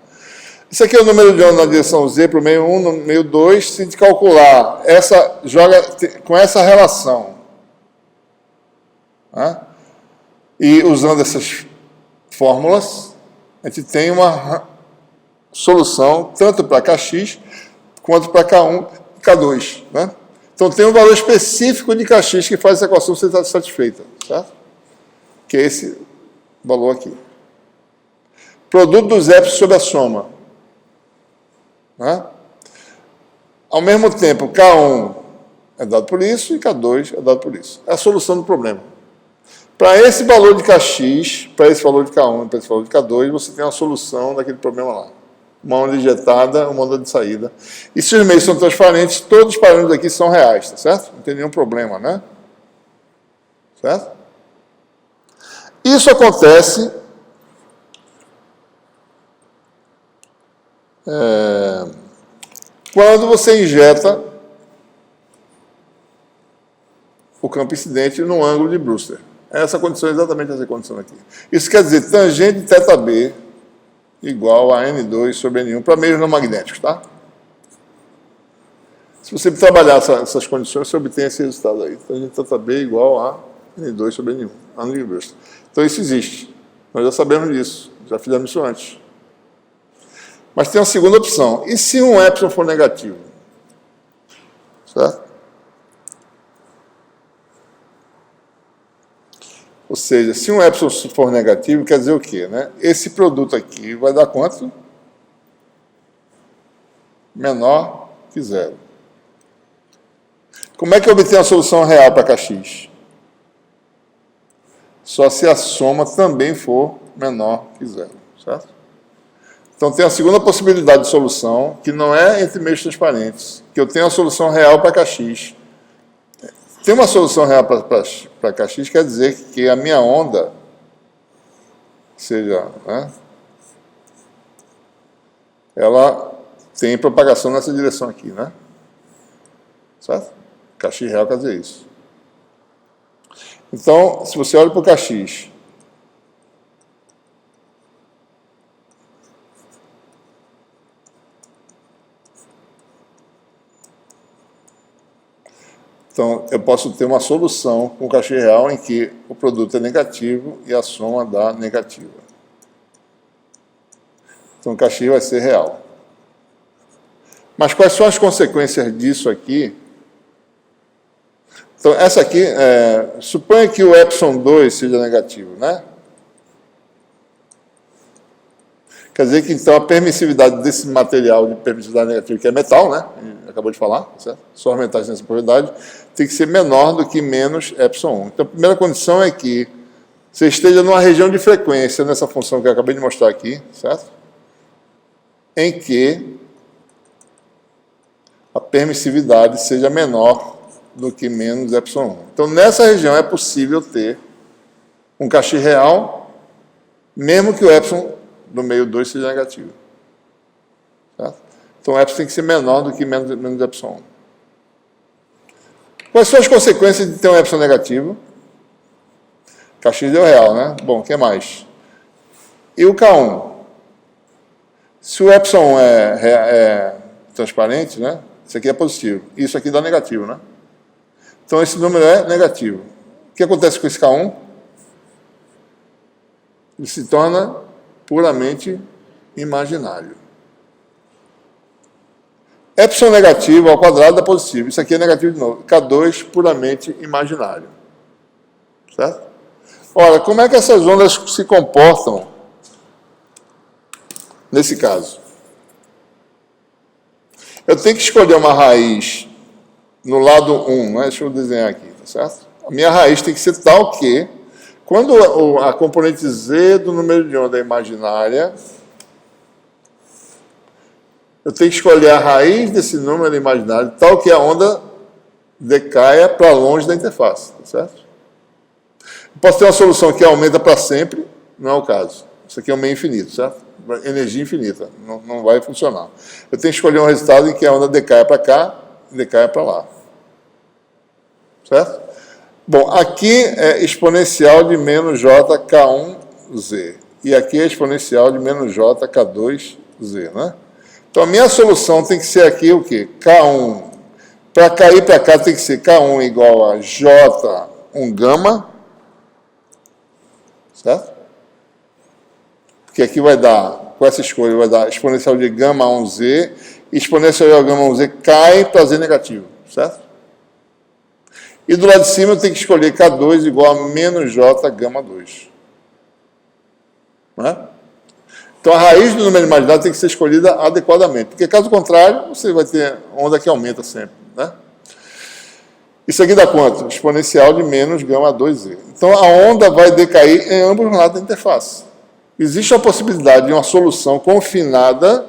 A: Isso aqui é o número de onda na direção Z para o meio 1, no meio 2. Se a gente calcular, joga com essa relação, né? E usando essas fórmulas, a gente tem uma solução tanto para Kx quanto para K1 e K2, né? Então tem um valor específico de Kx que faz essa equação ser satisfeita, certo? Que é esse valor aqui. Produto dos epsilon sobre a soma, né? Ao mesmo tempo, K1 é dado por isso e K2 é dado por isso. É a solução do problema. Para esse valor de Kx, para esse valor de K1 e para esse valor de K2, você tem uma solução daquele problema lá. Uma onda injetada, uma onda de saída. E se os meios são transparentes, todos os parâmetros aqui são reais, tá certo? Não tem nenhum problema, né? Certo? Isso acontece quando você injeta o campo incidente no ângulo de Brewster. Essa condição é exatamente essa condição aqui. Isso quer dizer tangente de θB igual a N2 sobre N1 para meios não magnéticos, tá? Se você trabalhar essas condições, você obtém esse resultado aí. Tangente de θB igual a N2 sobre N1, ângulo de Brewster. Então isso existe. Nós já sabemos disso. Já fizemos isso antes. Mas tem uma segunda opção. E se um epsilon for negativo? Certo? Ou seja, se um epsilon for negativo, quer dizer o quê, né? Esse produto aqui vai dar quanto? Menor que zero. Como é que eu obtenho a solução real para Kx? Só se a soma também for menor que zero, certo? Então tem a segunda possibilidade de solução, que não é entre meios transparentes, que eu tenho a solução real para Kx. Tem uma solução real para Kx, quer dizer que a minha onda, seja, né, ela tem propagação nessa direção aqui, né? Certo? Kx real quer dizer isso. Então, se você olha para o Kx, então, eu posso ter uma solução com o Kx real em que o produto é negativo e a soma dá negativa. Então, o Kx vai ser real. Mas quais são as consequências disso aqui? Então, essa aqui, suponha que o epsilon 2 seja negativo, né? Quer dizer que, então, a permissividade desse material de permissividade negativa, que é metal, né? A gente acabou de falar, certo? Só os metais têm essa propriedade, tem que ser menor do que menos epsilon 1. Então, a primeira condição é que você esteja numa região de frequência, nessa função que eu acabei de mostrar aqui, certo? Em que a permissividade seja menor do que menos epsilon 1. Então, nessa região é possível ter um Kx real, mesmo que o epsilon do meio 2 seja negativo. Certo? Então, o epsilon tem que ser menor do que menos epsilon 1. Quais são as consequências de ter um epsilon negativo? Kx deu real, né? Bom, o que mais? E o K1? Se o epsilon é transparente, né? Isso aqui é positivo. Isso aqui dá negativo, né? Então, esse número é negativo. O que acontece com esse K1? Ele se torna puramente imaginário. Epsilon negativo ao quadrado é positivo. Isso aqui é negativo de novo. K2 puramente imaginário. Certo? Ora, como é que essas ondas se comportam nesse caso? Eu tenho que escolher uma raiz no lado 1, né? Deixa eu desenhar aqui, tá certo? A minha raiz tem que ser tal que, quando a componente Z do número de onda é imaginária, eu tenho que escolher a raiz desse número imaginário, tal que a onda decaia para longe da interface, tá certo? Posso ter uma solução que aumenta para sempre, não é o caso. Isso aqui é um meio infinito, certo? Energia infinita, não vai funcionar. Eu tenho que escolher um resultado em que a onda decaia para cá e decaia para lá. Certo? Bom, aqui é exponencial de menos jk1z. E aqui é exponencial de menos jk2z, né? Então, a minha solução tem que ser aqui o quê? K1. Para cair para cá tem que ser K1 igual a J1 gama. Certo? Porque aqui vai dar, com essa escolha, vai dar exponencial de gama 1z. E exponencial de gama 1z cai para z negativo. Certo? E do lado de cima eu tenho que escolher K2 igual a menos J gama 2. Né? Então a raiz do número imaginário tem que ser escolhida adequadamente, porque caso contrário, você vai ter onda que aumenta sempre. Né? Isso aqui dá quanto? Exponencial de menos gama 2z. Então a onda vai decair em ambos os lados da interface. Existe a possibilidade de uma solução confinada,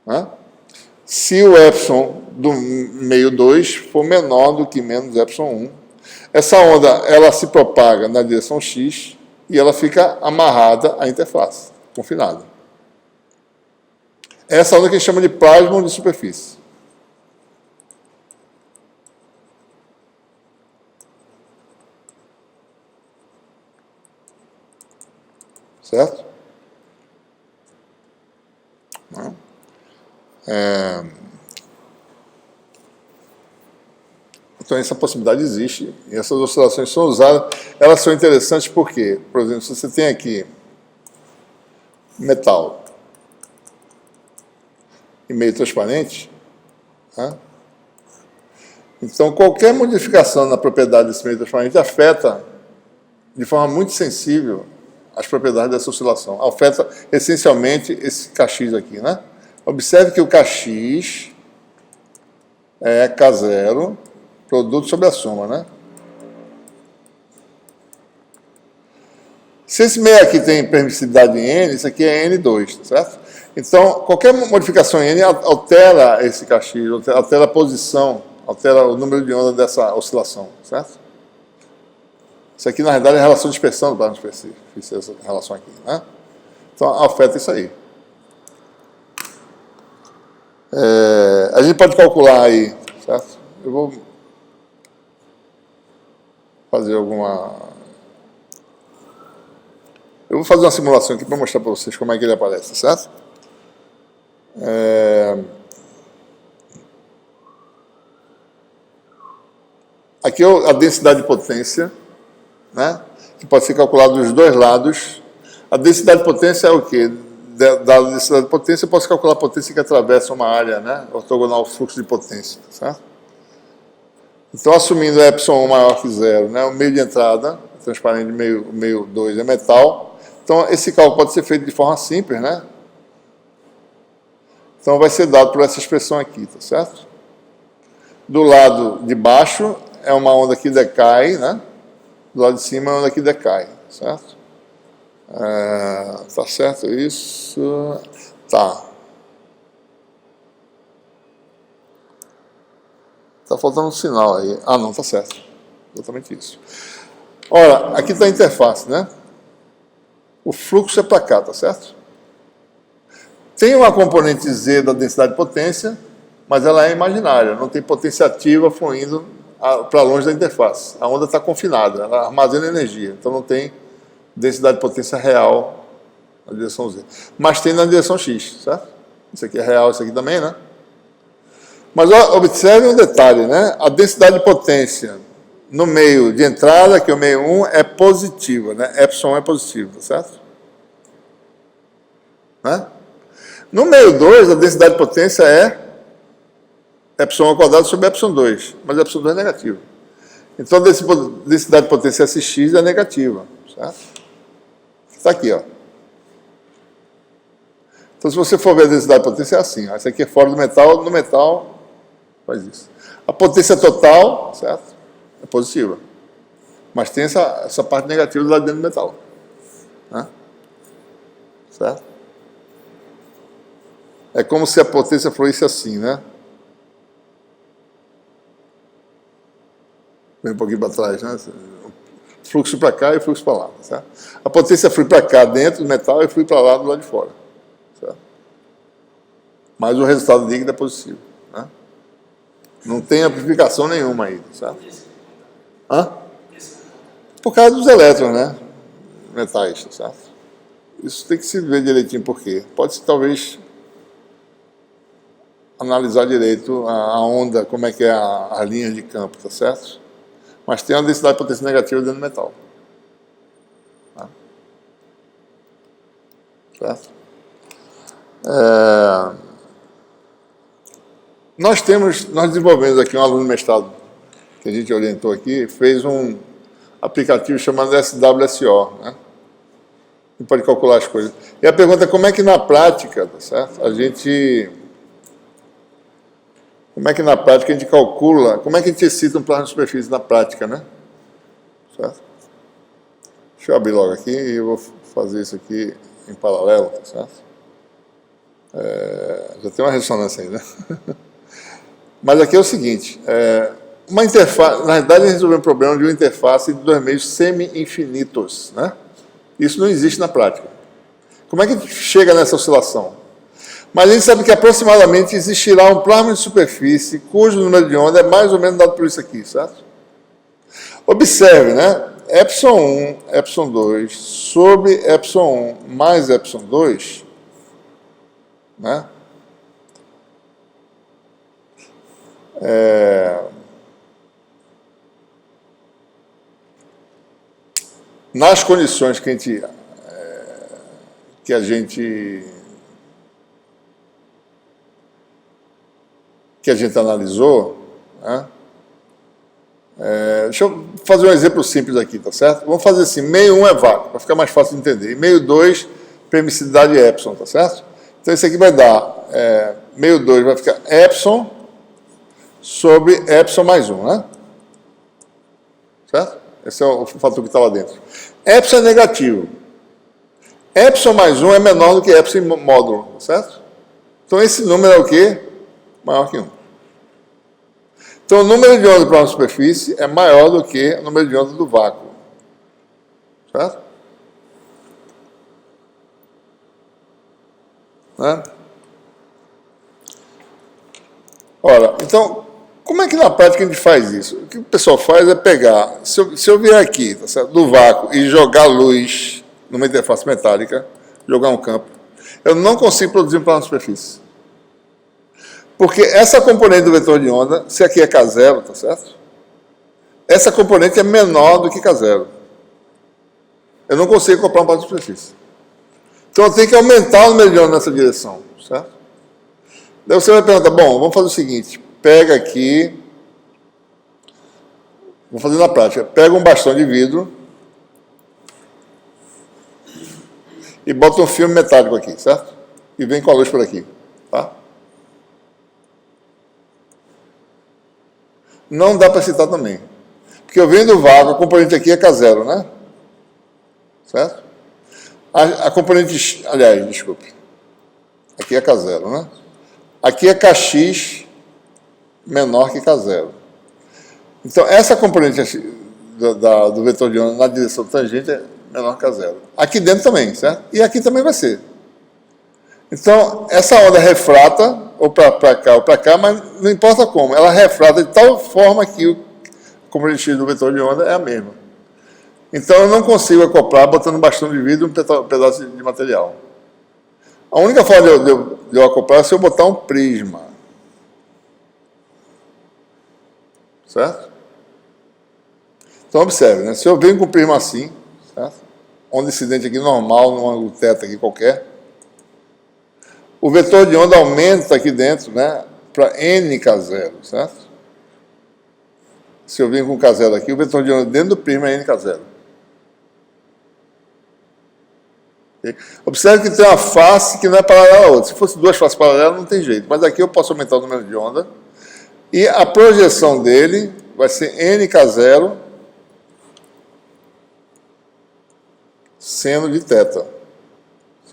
A: né? Se o epsilon do meio 2 for menor do que menos epsilon 1. Essa onda ela se propaga na direção x e ela fica amarrada à interface, confinada. Essa onda que a gente chama de plasmon de superfície. Certo? Então, essa possibilidade existe, e essas oscilações são usadas. Elas são interessantes porque, por exemplo, se você tem aqui metal e meio transparente, né? Então, qualquer modificação na propriedade desse meio transparente afeta de forma muito sensível as propriedades dessa oscilação. Afeta essencialmente esse Kx aqui, né? Observe que o Kx é K0, produto sobre a soma, né? Se esse meio aqui tem permissividade em N, isso aqui é N2, certo? Então, qualquer modificação em N altera esse Kx, altera a posição, altera o número de onda dessa oscilação, certo? Isso aqui, na realidade, é a relação de dispersão do plasma específico. Fiz essa relação aqui, né? Então, afeta isso aí. A gente pode calcular aí, certo? Eu vou fazer Eu vou fazer uma simulação aqui para mostrar para vocês como é que ele aparece, certo? Aqui é a densidade de potência, né? Que pode ser calculada dos dois lados. A densidade de potência é o quê? Da densidade de potência, eu posso calcular a potência que atravessa uma área, né? Ortogonal ao fluxo de potência, certo? Então, assumindo epsilon maior que zero, né? O meio de entrada, transparente meio 2 é metal. Então, esse cálculo pode ser feito de forma simples, né? Então, vai ser dado por essa expressão aqui, tá certo? Do lado de baixo é uma onda que decai, né? Do lado de cima é uma onda que decai, certo? Tá certo isso? Tá. Tá faltando um sinal aí. Ah, não, tá certo. Exatamente isso. Ora, aqui está a interface, né? O fluxo é para cá, tá certo? Tem uma componente Z da densidade de potência, mas ela é imaginária, não tem potência ativa fluindo para longe da interface. A onda está confinada, ela armazena energia, então não tem densidade de potência real na direção Z. Mas tem na direção X, certo? Isso aqui é real, isso aqui também, né? Mas observe um detalhe, né? A densidade de potência no meio de entrada, que é o meio 1, é positiva, né? Epsilon é positivo, tá certo? Né? No meio 2, a densidade de potência é epsilon ao quadrado sobre epsilon 2, mas epsilon 2 é negativo. Então, a densidade de potência Sx é negativa, certo? Está aqui, ó. Então, se você for ver a densidade de potência, é assim, ó. Essa aqui é fora do metal, no metal faz isso. A potência total, certo? É positiva. Mas tem essa parte negativa do lado dentro do metal. Né? Certo? É como se a potência fluísse assim, né? Vem um pouquinho para trás, né? Fluxo para cá e fluxo para lá, certo? A potência flui para cá dentro do metal e flui para lá do lado de fora, certo? Mas o resultado líquido é positivo, né? Não tem amplificação nenhuma aí, certo? Hã? Por causa dos elétrons, né? Metais, certo? Isso tem que se ver direitinho por quê. Pode-se talvez analisar direito a onda, como é que é a linha de campo, tá certo? Mas tem uma densidade de potência negativa dentro do metal. Tá? Certo? Nós desenvolvemos aqui um aluno de mestrado que a gente orientou aqui, fez um aplicativo chamado SWSO, né? E pode calcular as coisas. E a pergunta é como é que na prática, tá certo? Como é que na prática a gente calcula, como é que a gente excita um plano de superfície na prática, né? Certo? Deixa eu abrir logo aqui e eu vou fazer isso aqui em paralelo, tá certo? Já tem uma ressonância aí, né? Mas aqui é o seguinte, uma interface, na verdade, a gente resolveu um problema de uma interface de dois meios semi-infinitos, né? Isso não existe na prática. Como é que a gente chega nessa oscilação? Mas a gente sabe que aproximadamente existirá um plasma de superfície cujo número de onda é mais ou menos dado por isso aqui, certo? Observe, né? Epsilon 1, Epsilon 2 sobre Epsilon 1 mais Epsilon 2, né? Nas condições que a gente analisou, né? Deixa eu fazer um exemplo simples aqui, tá certo? Vamos fazer assim, meio 1 é vácuo, para ficar mais fácil de entender, e meio 2, permissividade epsilon, tá certo? Então isso aqui vai dar, meio 2 vai ficar epsilon sobre epsilon mais 1, né? Certo? Esse é o fator que está lá dentro. Epsilon é negativo. Epsilon mais 1 é menor do que epsilon em módulo, certo? Então esse número é o quê? Maior que 1. Então o número de ondas para uma superfície é maior do que o número de ondas do vácuo. Certo? Né? Ora, então, como é que na prática a gente faz isso? O que o pessoal faz é pegar, se eu vier aqui, tá certo, do vácuo e jogar luz numa interface metálica, jogar um campo, eu não consigo produzir um plano de superfície. Porque essa componente do vetor de onda, se aqui é K0, tá certo? Essa componente é menor do que K0. Eu não consigo comprar um plano de superfície. Então eu tenho que aumentar o número de onda nessa direção, certo? Daí você vai perguntar, bom, vamos fazer o seguinte, pega aqui, vou fazer na prática, pega um bastão de vidro e bota um filme metálico aqui, certo? E vem com a luz por aqui, tá? Não dá para citar também. Porque eu venho do vácuo, a componente aqui é K0, né? Certo? A componente, aliás, desculpe. Aqui é K0, né? Aqui é Kx menor que K0. Então, essa componente do vetor de onda na direção tangente é menor que K0. Aqui dentro também, certo? E aqui também vai ser. Então, essa onda refrata, ou para cá ou para cá, mas não importa como, ela refrata de tal forma que o componente X do vetor de onda é a mesma. Então, eu não consigo acoplar botando um bastão de vidro e um pedaço de material. A única forma de eu acoplar é se eu botar um prisma. Certo? Então, observe, né? Se eu venho com um prisma assim, certo? Onda incidente aqui normal, num ângulo θ aqui qualquer, o vetor de onda aumenta aqui dentro, né, para nk0, certo? Se eu venho com k0 aqui, o vetor de onda dentro do prisma é nk0. Okay? Observe que tem uma face que não é paralela à outra. Se fosse duas faces paralelas, não tem jeito. Mas aqui eu posso aumentar o número de onda. E a projeção dele vai ser nk0 seno de θ.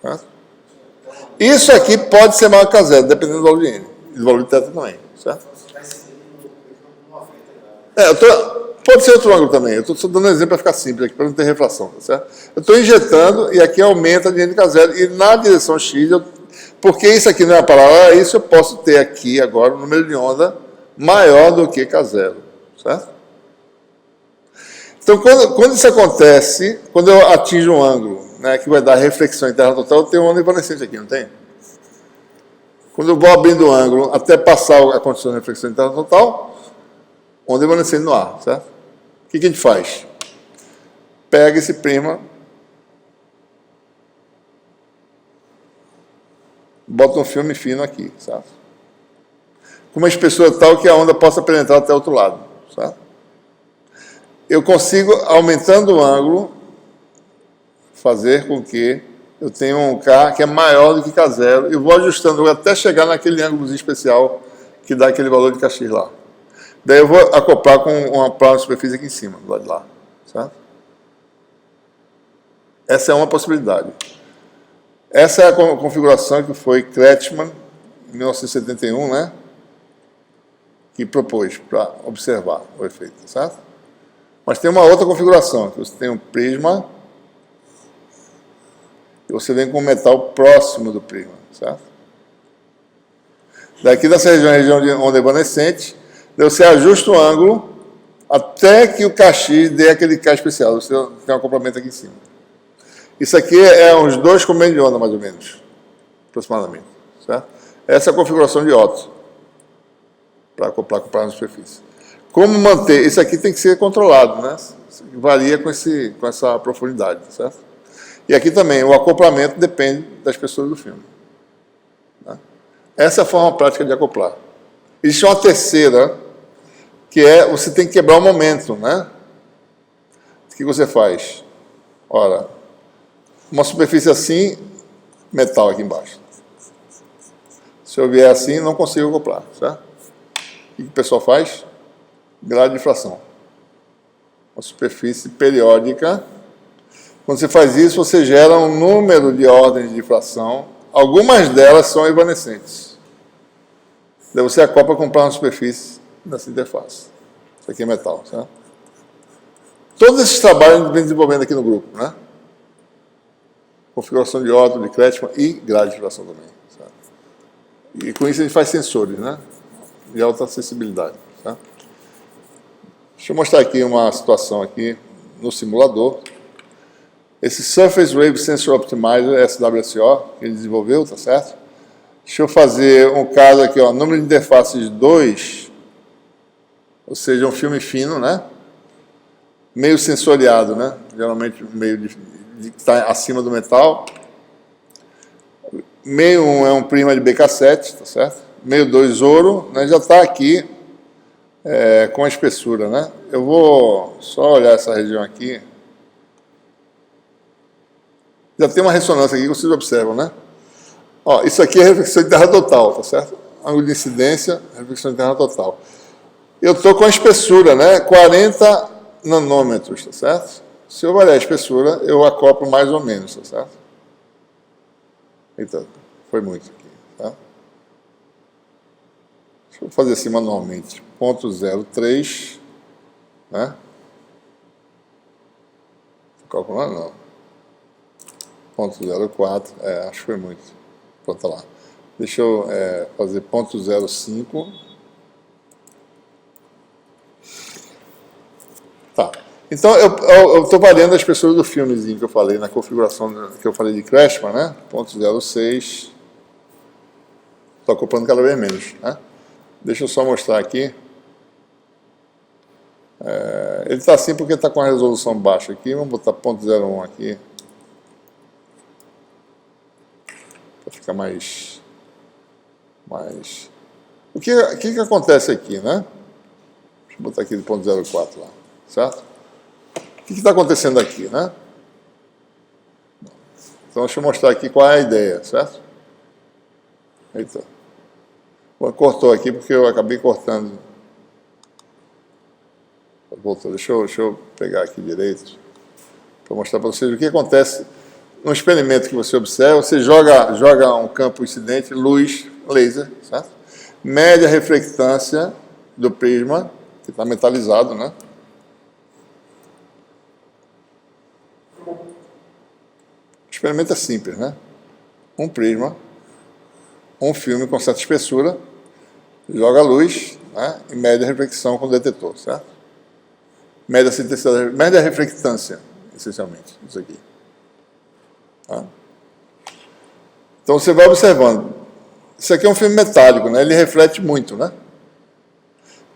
A: Certo? Isso aqui pode ser maior que K0, dependendo do valor de N. E do valor de θ também, certo?
B: Você vai seguir no 90 graus.
A: Pode ser outro ângulo também. Eu estou só dando um exemplo para ficar simples aqui, para não ter refração, tá certo? Eu estou injetando e aqui aumenta de N K0. E na direção X, porque isso aqui não é paralelo a isso, eu posso ter aqui agora um número de onda maior do que K0, certo? Então, quando isso acontece, quando eu atinjo um ângulo, né, que vai dar reflexão interna total, eu tenho uma onda evanescente aqui, não tem? Quando eu vou abrindo o ângulo até passar a condição de reflexão interna total, onda evanescente no ar, certo? O que a gente faz? Pega esse prima, bota um filme fino aqui, certo? Com uma espessura tal que a onda possa penetrar até o outro lado, certo? Eu consigo, aumentando o ângulo, fazer com que eu tenha um K que é maior do que K0 e vou ajustando até chegar naquele ângulo especial que dá aquele valor de Kx lá. Daí eu vou acoplar com uma prova de superfície aqui em cima, do lado de lá, certo? Essa é uma possibilidade. Essa é a configuração que foi Kretschmann, em 1971, né? Que propôs para observar o efeito, certo? Mas tem uma outra configuração, que você tem um prisma e você vem com um metal próximo do prisma, certo? Daqui dessa região de onda evanescente, você ajusta o ângulo até que o Kx dê aquele K especial. Você tem um acoplamento aqui em cima. Isso aqui é uns 2 comentos de onda, mais ou menos, aproximadamente, certo? Essa é a configuração de Otto, para acoplar com prazo de superfície. Como manter? Isso aqui tem que ser controlado, né? Varia com essa profundidade, certo? E aqui também, o acoplamento depende da espessura do filme. Né? Essa é a forma prática de acoplar. Existe uma terceira, que é, você tem que quebrar o momento, né? O que você faz? Ora, uma superfície assim, metal aqui embaixo. Se eu vier assim, não consigo acoplar, certo? O que o pessoal faz? Grau de difração. Uma superfície periódica. Quando você faz isso, você gera um número de ordens de difração. Algumas delas são evanescentes. Daí você acopla com uma superfície nessa interface. Isso aqui é metal, certo? Todos esses trabalhos a gente vem desenvolvendo aqui no grupo, né? Configuração de Otto, de Kretschmann e grau de difração também, certo? E com isso a gente faz sensores, né? De alta acessibilidade, certo? Deixa eu mostrar aqui uma situação aqui no simulador. Esse Surface Wave Sensor Optimizer, SWSO, que ele desenvolveu, tá certo? Deixa eu fazer um caso aqui, ó, número de interfaces 2, ou seja, um filme fino, né? Meio sensoriado, né? Geralmente meio de está acima do metal. Meio 1 é um prima de BK7, tá certo? Meio 2 ouro, né? Já está aqui com a espessura, né? Eu vou só olhar essa região aqui. Já tem uma ressonância aqui que vocês observam, né? Ó, isso aqui é reflexão interna total, tá certo? Ângulo de incidência, reflexão interna total. Eu estou com a espessura, né? 40 nanômetros, tá certo? Se eu variar a espessura, eu acoplo mais ou menos, tá certo? Eita, foi muito aqui, tá? Deixa eu fazer assim manualmente. 0.03, né? Estou calculando, não. 0.04, acho que foi muito. Pronto, tá lá. Deixa eu fazer 0.05. Tá. Então, eu estou variando a espessura do filmezinho que eu falei, na configuração que eu falei de Kretschmann, né? 0.06. Estou acoplando cada vez menos, né? Deixa eu só mostrar aqui. Ele está assim porque está com a resolução baixa aqui. Vamos botar 0.01 aqui. Para ficar mais... O que acontece aqui, né? Deixa eu botar aqui de 0.04 lá, certo? O que está acontecendo aqui, né? Então, deixa eu mostrar aqui qual é a ideia, certo? Eita. Cortou aqui porque eu acabei cortando. Voltou. Deixa eu pegar aqui direito para mostrar para vocês o que acontece. no experimento que você observa, você joga um campo incidente, luz, laser, certo? Mede a reflectância do prisma, que está metalizado, né? O experimento é simples, né? Um prisma, um filme com certa espessura, joga a luz, né? E mede a reflexão com o detetor, certo? Mede a intensidade, mede a reflectância, essencialmente, isso aqui. Tá? Então você vai observando. Isso aqui é um filme metálico, né? Ele reflete muito, né?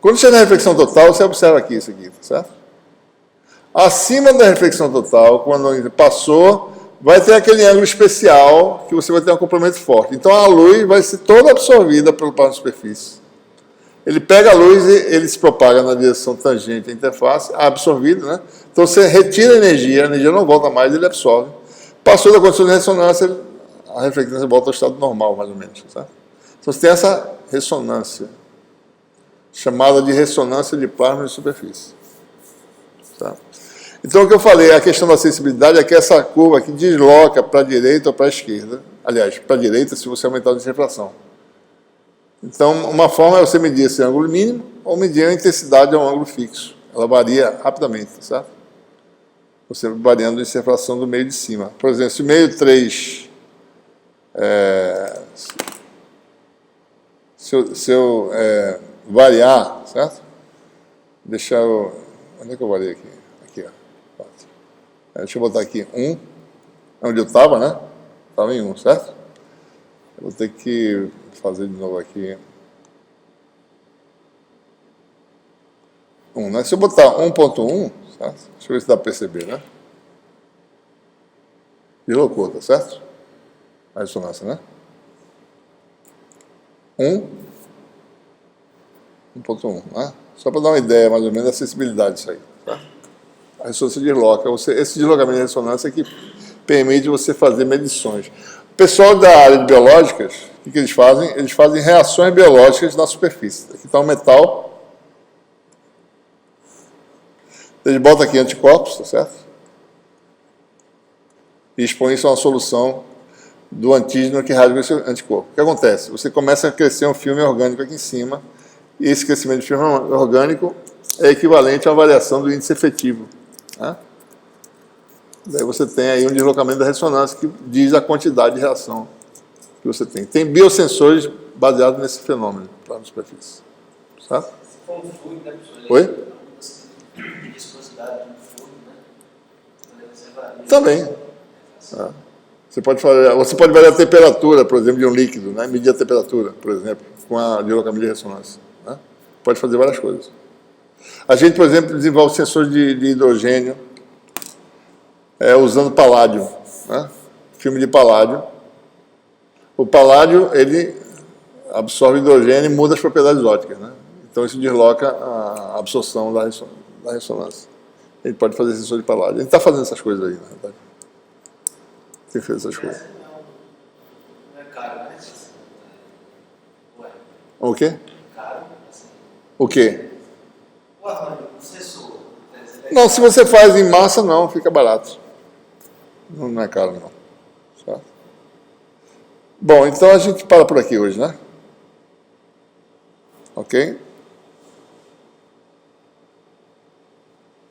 A: Quando chega na reflexão total, você observa aqui isso aqui, certo? Acima da reflexão total, quando passou, vai ter aquele ângulo especial que você vai ter um complemento forte. Então a luz vai ser toda absorvida pelo plano de superfície. Ele pega a luz e ele se propaga na direção tangente à interface, absorvido, né? Então você retira a energia não volta mais, ele absorve. Passou da condição de ressonância, a reflectância volta ao estado normal, mais ou menos. Certo? Então você tem essa ressonância, chamada de ressonância de plasma de superfície. Tá? Então o que eu falei, a questão da sensibilidade é que essa curva aqui desloca para a direita ou para a esquerda. Aliás, para a direita se você aumentar a refração. Então, uma forma é você medir esse ângulo mínimo ou medir a intensidade a um ângulo fixo. Ela varia rapidamente, certo? Você variando a refração do meio de cima. Por exemplo, se o meio 3... se eu variar, certo? Deixa eu... Onde é que eu variei aqui? Aqui, ó. Deixa eu botar aqui 1. Onde eu estava, né? Estava em 1, certo? Eu vou ter que fazer de novo aqui. 1, né? Se eu botar 1.1, certo? Deixa eu ver se dá para perceber, né? Deslocou, tá certo? A ressonância, né? 1.1, né? Só para dar uma ideia, mais ou menos, da sensibilidade disso aí, tá? A ressonância desloca. Esse deslocamento de ressonância é que permite você fazer medições. O pessoal da área de biológicas, o que eles fazem? Eles fazem reações biológicas na superfície. Aqui está um metal. Eles botam aqui anticorpos, tá certo? E expõem isso a uma solução do antígeno que rasga esse anticorpo. O que acontece? Você começa a crescer um filme orgânico aqui em cima, e esse crescimento de filme orgânico é equivalente a uma variação do índice efetivo. Né? Daí você tem aí um deslocamento da ressonância que diz a quantidade de reação que você tem. Tem biosensores baseados nesse fenômeno, lá na superfície. Certo?
B: Se for um fluido, né, professor?
A: Oi?
B: A viscosidade de um fluido, né? Você varia.
A: Também. Você pode variar a temperatura, por exemplo, de um líquido, né? Medir a temperatura, por exemplo, com a deslocamento de ressonância. Né? Pode fazer várias coisas. A gente, por exemplo, desenvolve sensores de hidrogênio usando paládio, né? Filme de paládio. O paládio, ele absorve hidrogênio e muda as propriedades ópticas, né? Então isso desloca a absorção da ressonância. A gente pode fazer sensor de paládio. A gente está fazendo essas coisas aí, na verdade. Quem fez essas coisas?
B: Não é caro, né? Ué,
A: O quê?
B: caro, assim.
A: O quê?
B: O arranjo, o sensor.
A: Não, se você faz em massa, não, fica barato. Não é caro, não. Certo? Bom, então a gente para por aqui hoje, né? Ok?